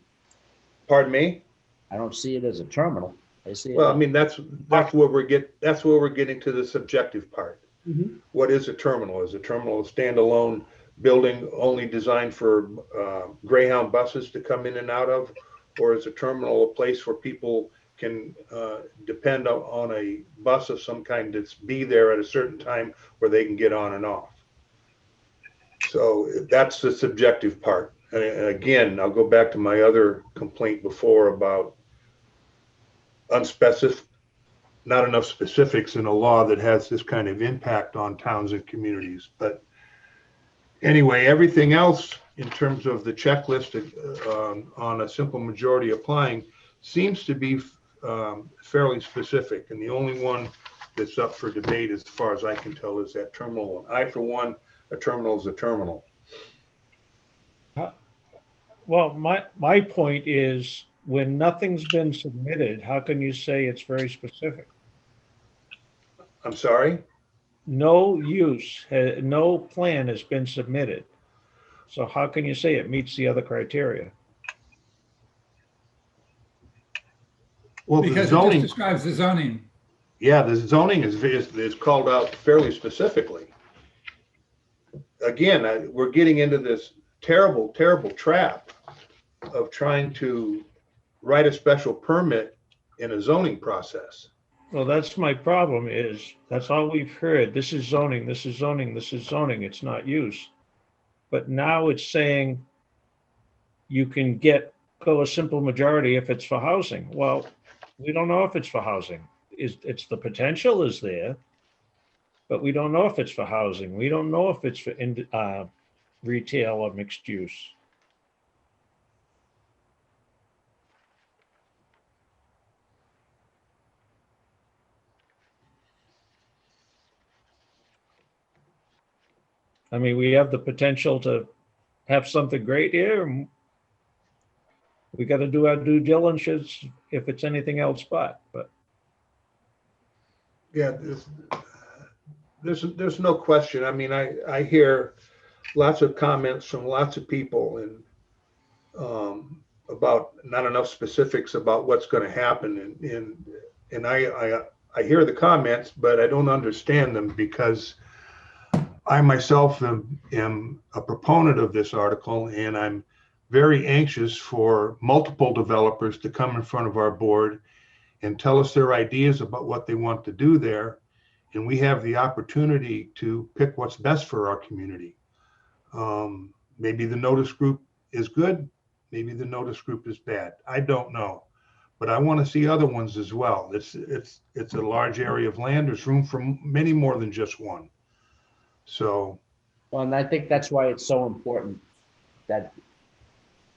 Pardon me? I don't see it as a terminal. I see it. Well, I mean, that's where we're getting to the subjective part. Mm-hmm. What is a terminal? Is a terminal a standalone building only designed for Greyhound buses to come in and out of? Or is a terminal a place where people can depend on a bus of some kind that's be there at a certain time where they can get on and off? So that's the subjective part. And again, I'll go back to my other complaint before about not enough specifics in a law that has this kind of impact on towns and communities. But anyway, everything else in terms of the checklist on a simple majority applying seems to be fairly specific. And the only one that's up for debate, as far as I can tell, is that terminal one. I, for one, a terminal is a terminal. Well, my point is, when nothing's been submitted, how can you say it's very specific? I'm sorry? No no plan has been submitted. So how can you say it meets the other criteria? Well, because the zoning it just describes the zoning. Yeah, the zoning is called out fairly specifically. Again, we're getting into this terrible, terrible trap of trying to write a special permit in a zoning process. Well, that's my problem is, that's all we've heard. This is zoning, this is zoning, this is zoning. It's not use. But now it's saying you can go a simple majority if it's for housing. Well, we don't know if it's for housing. It's the potential is there, but we don't know if it's for housing. We don't know if it's for retail or mixed use. I mean, we have the potential to have something great here. And we got to do our due diligence if it's anything else but. Yeah, there's no question. I mean, I hear lots of comments from lots of people and about not enough specifics about what's going to happen. And I hear the comments, but I don't understand them because I myself am a proponent of this article, and I'm very anxious for multiple developers to come in front of our board and tell us their ideas about what they want to do there. And we have the opportunity to pick what's best for our community. Maybe the notice group is good. Maybe the notice group is bad. I don't know, but I want to see other ones as well. It's a large area of land. There's room for many more than just one. So, Well, and I think that's why it's so important that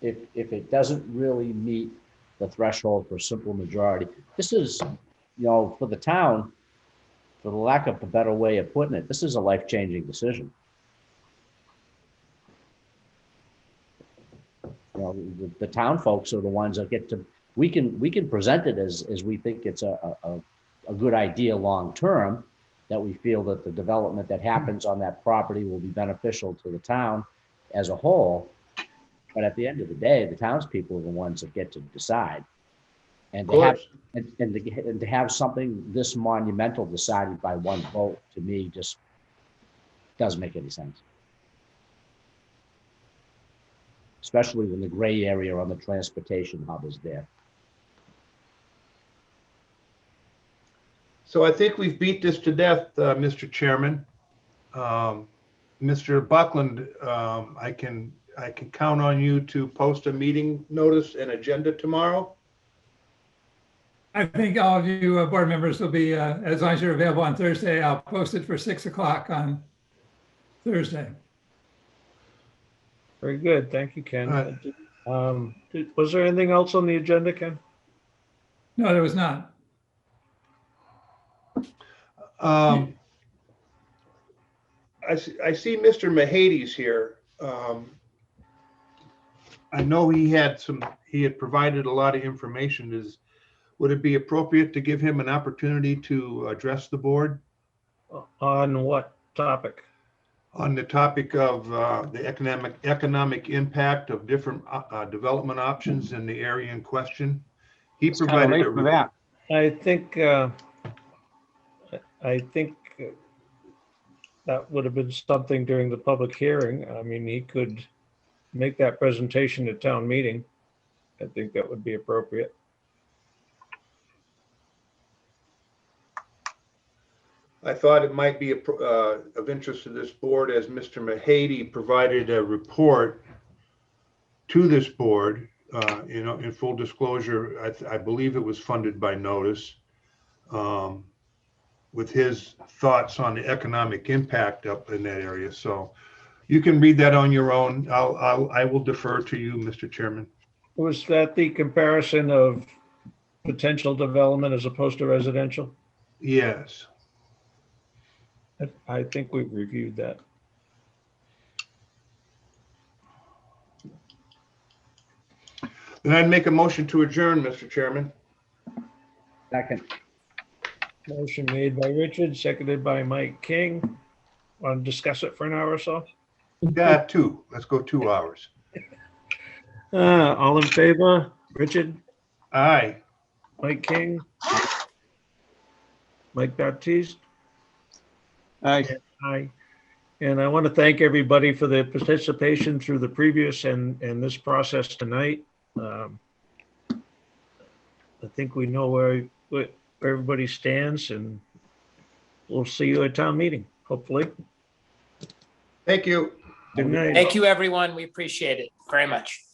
if it doesn't really meet the threshold for simple majority, this is, for the town, for the lack of a better way of putting it, this is a life-changing decision. The town folks are the ones that get to, we can present it as we think it's a good idea long-term, that we feel that the development that happens on that property will be beneficial to the town as a whole. But at the end of the day, the townspeople are the ones that get to decide. And to have something this monumental decided by one vote, to me, just doesn't make any sense. Especially when the gray area on the transportation hub is there. So I think we've beat this to death, Mr. Chairman. Mr. Buckland, I can count on you to post a meeting notice and agenda tomorrow. I think all of you board members will be, as long as you're available on Thursday, I'll post it for 6 o'clock on Thursday. Very good. Thank you, Ken. Was there anything else on the agenda, Ken? No, there was not. I see Mr. Mahades here. I know he had provided a lot of information. Would it be appropriate to give him an opportunity to address the board? On what topic? On the topic of the economic impact of different development options in the area in question. He provided that. I think that would have been something during the public hearing. I mean, he could make that presentation at town meeting. I think that would be appropriate. I thought it might be of interest to this board, as Mr. Mahady provided a report to this board. In full disclosure, I believe it was funded by Notice, with his thoughts on the economic impact up in that area. So you can read that on your own. I will defer to you, Mr. Chairman. Was that the comparison of potential development as opposed to residential? Yes. I think we've reviewed that. Then I'd make a motion to adjourn, Mr. Chairman. Second. Motion made by Richard, seconded by Mike King. Want to discuss it for an hour or so? Yeah, 2. Let's go 2 hours. All in favor? Richard? Aye. Mike King? Mike Baptiste? Aye. Aye. And I want to thank everybody for their participation through the previous and this process tonight. I think we know where everybody stands, and we'll see you at town meeting, hopefully. Thank you. Good night. Thank you, everyone. We appreciate it very much.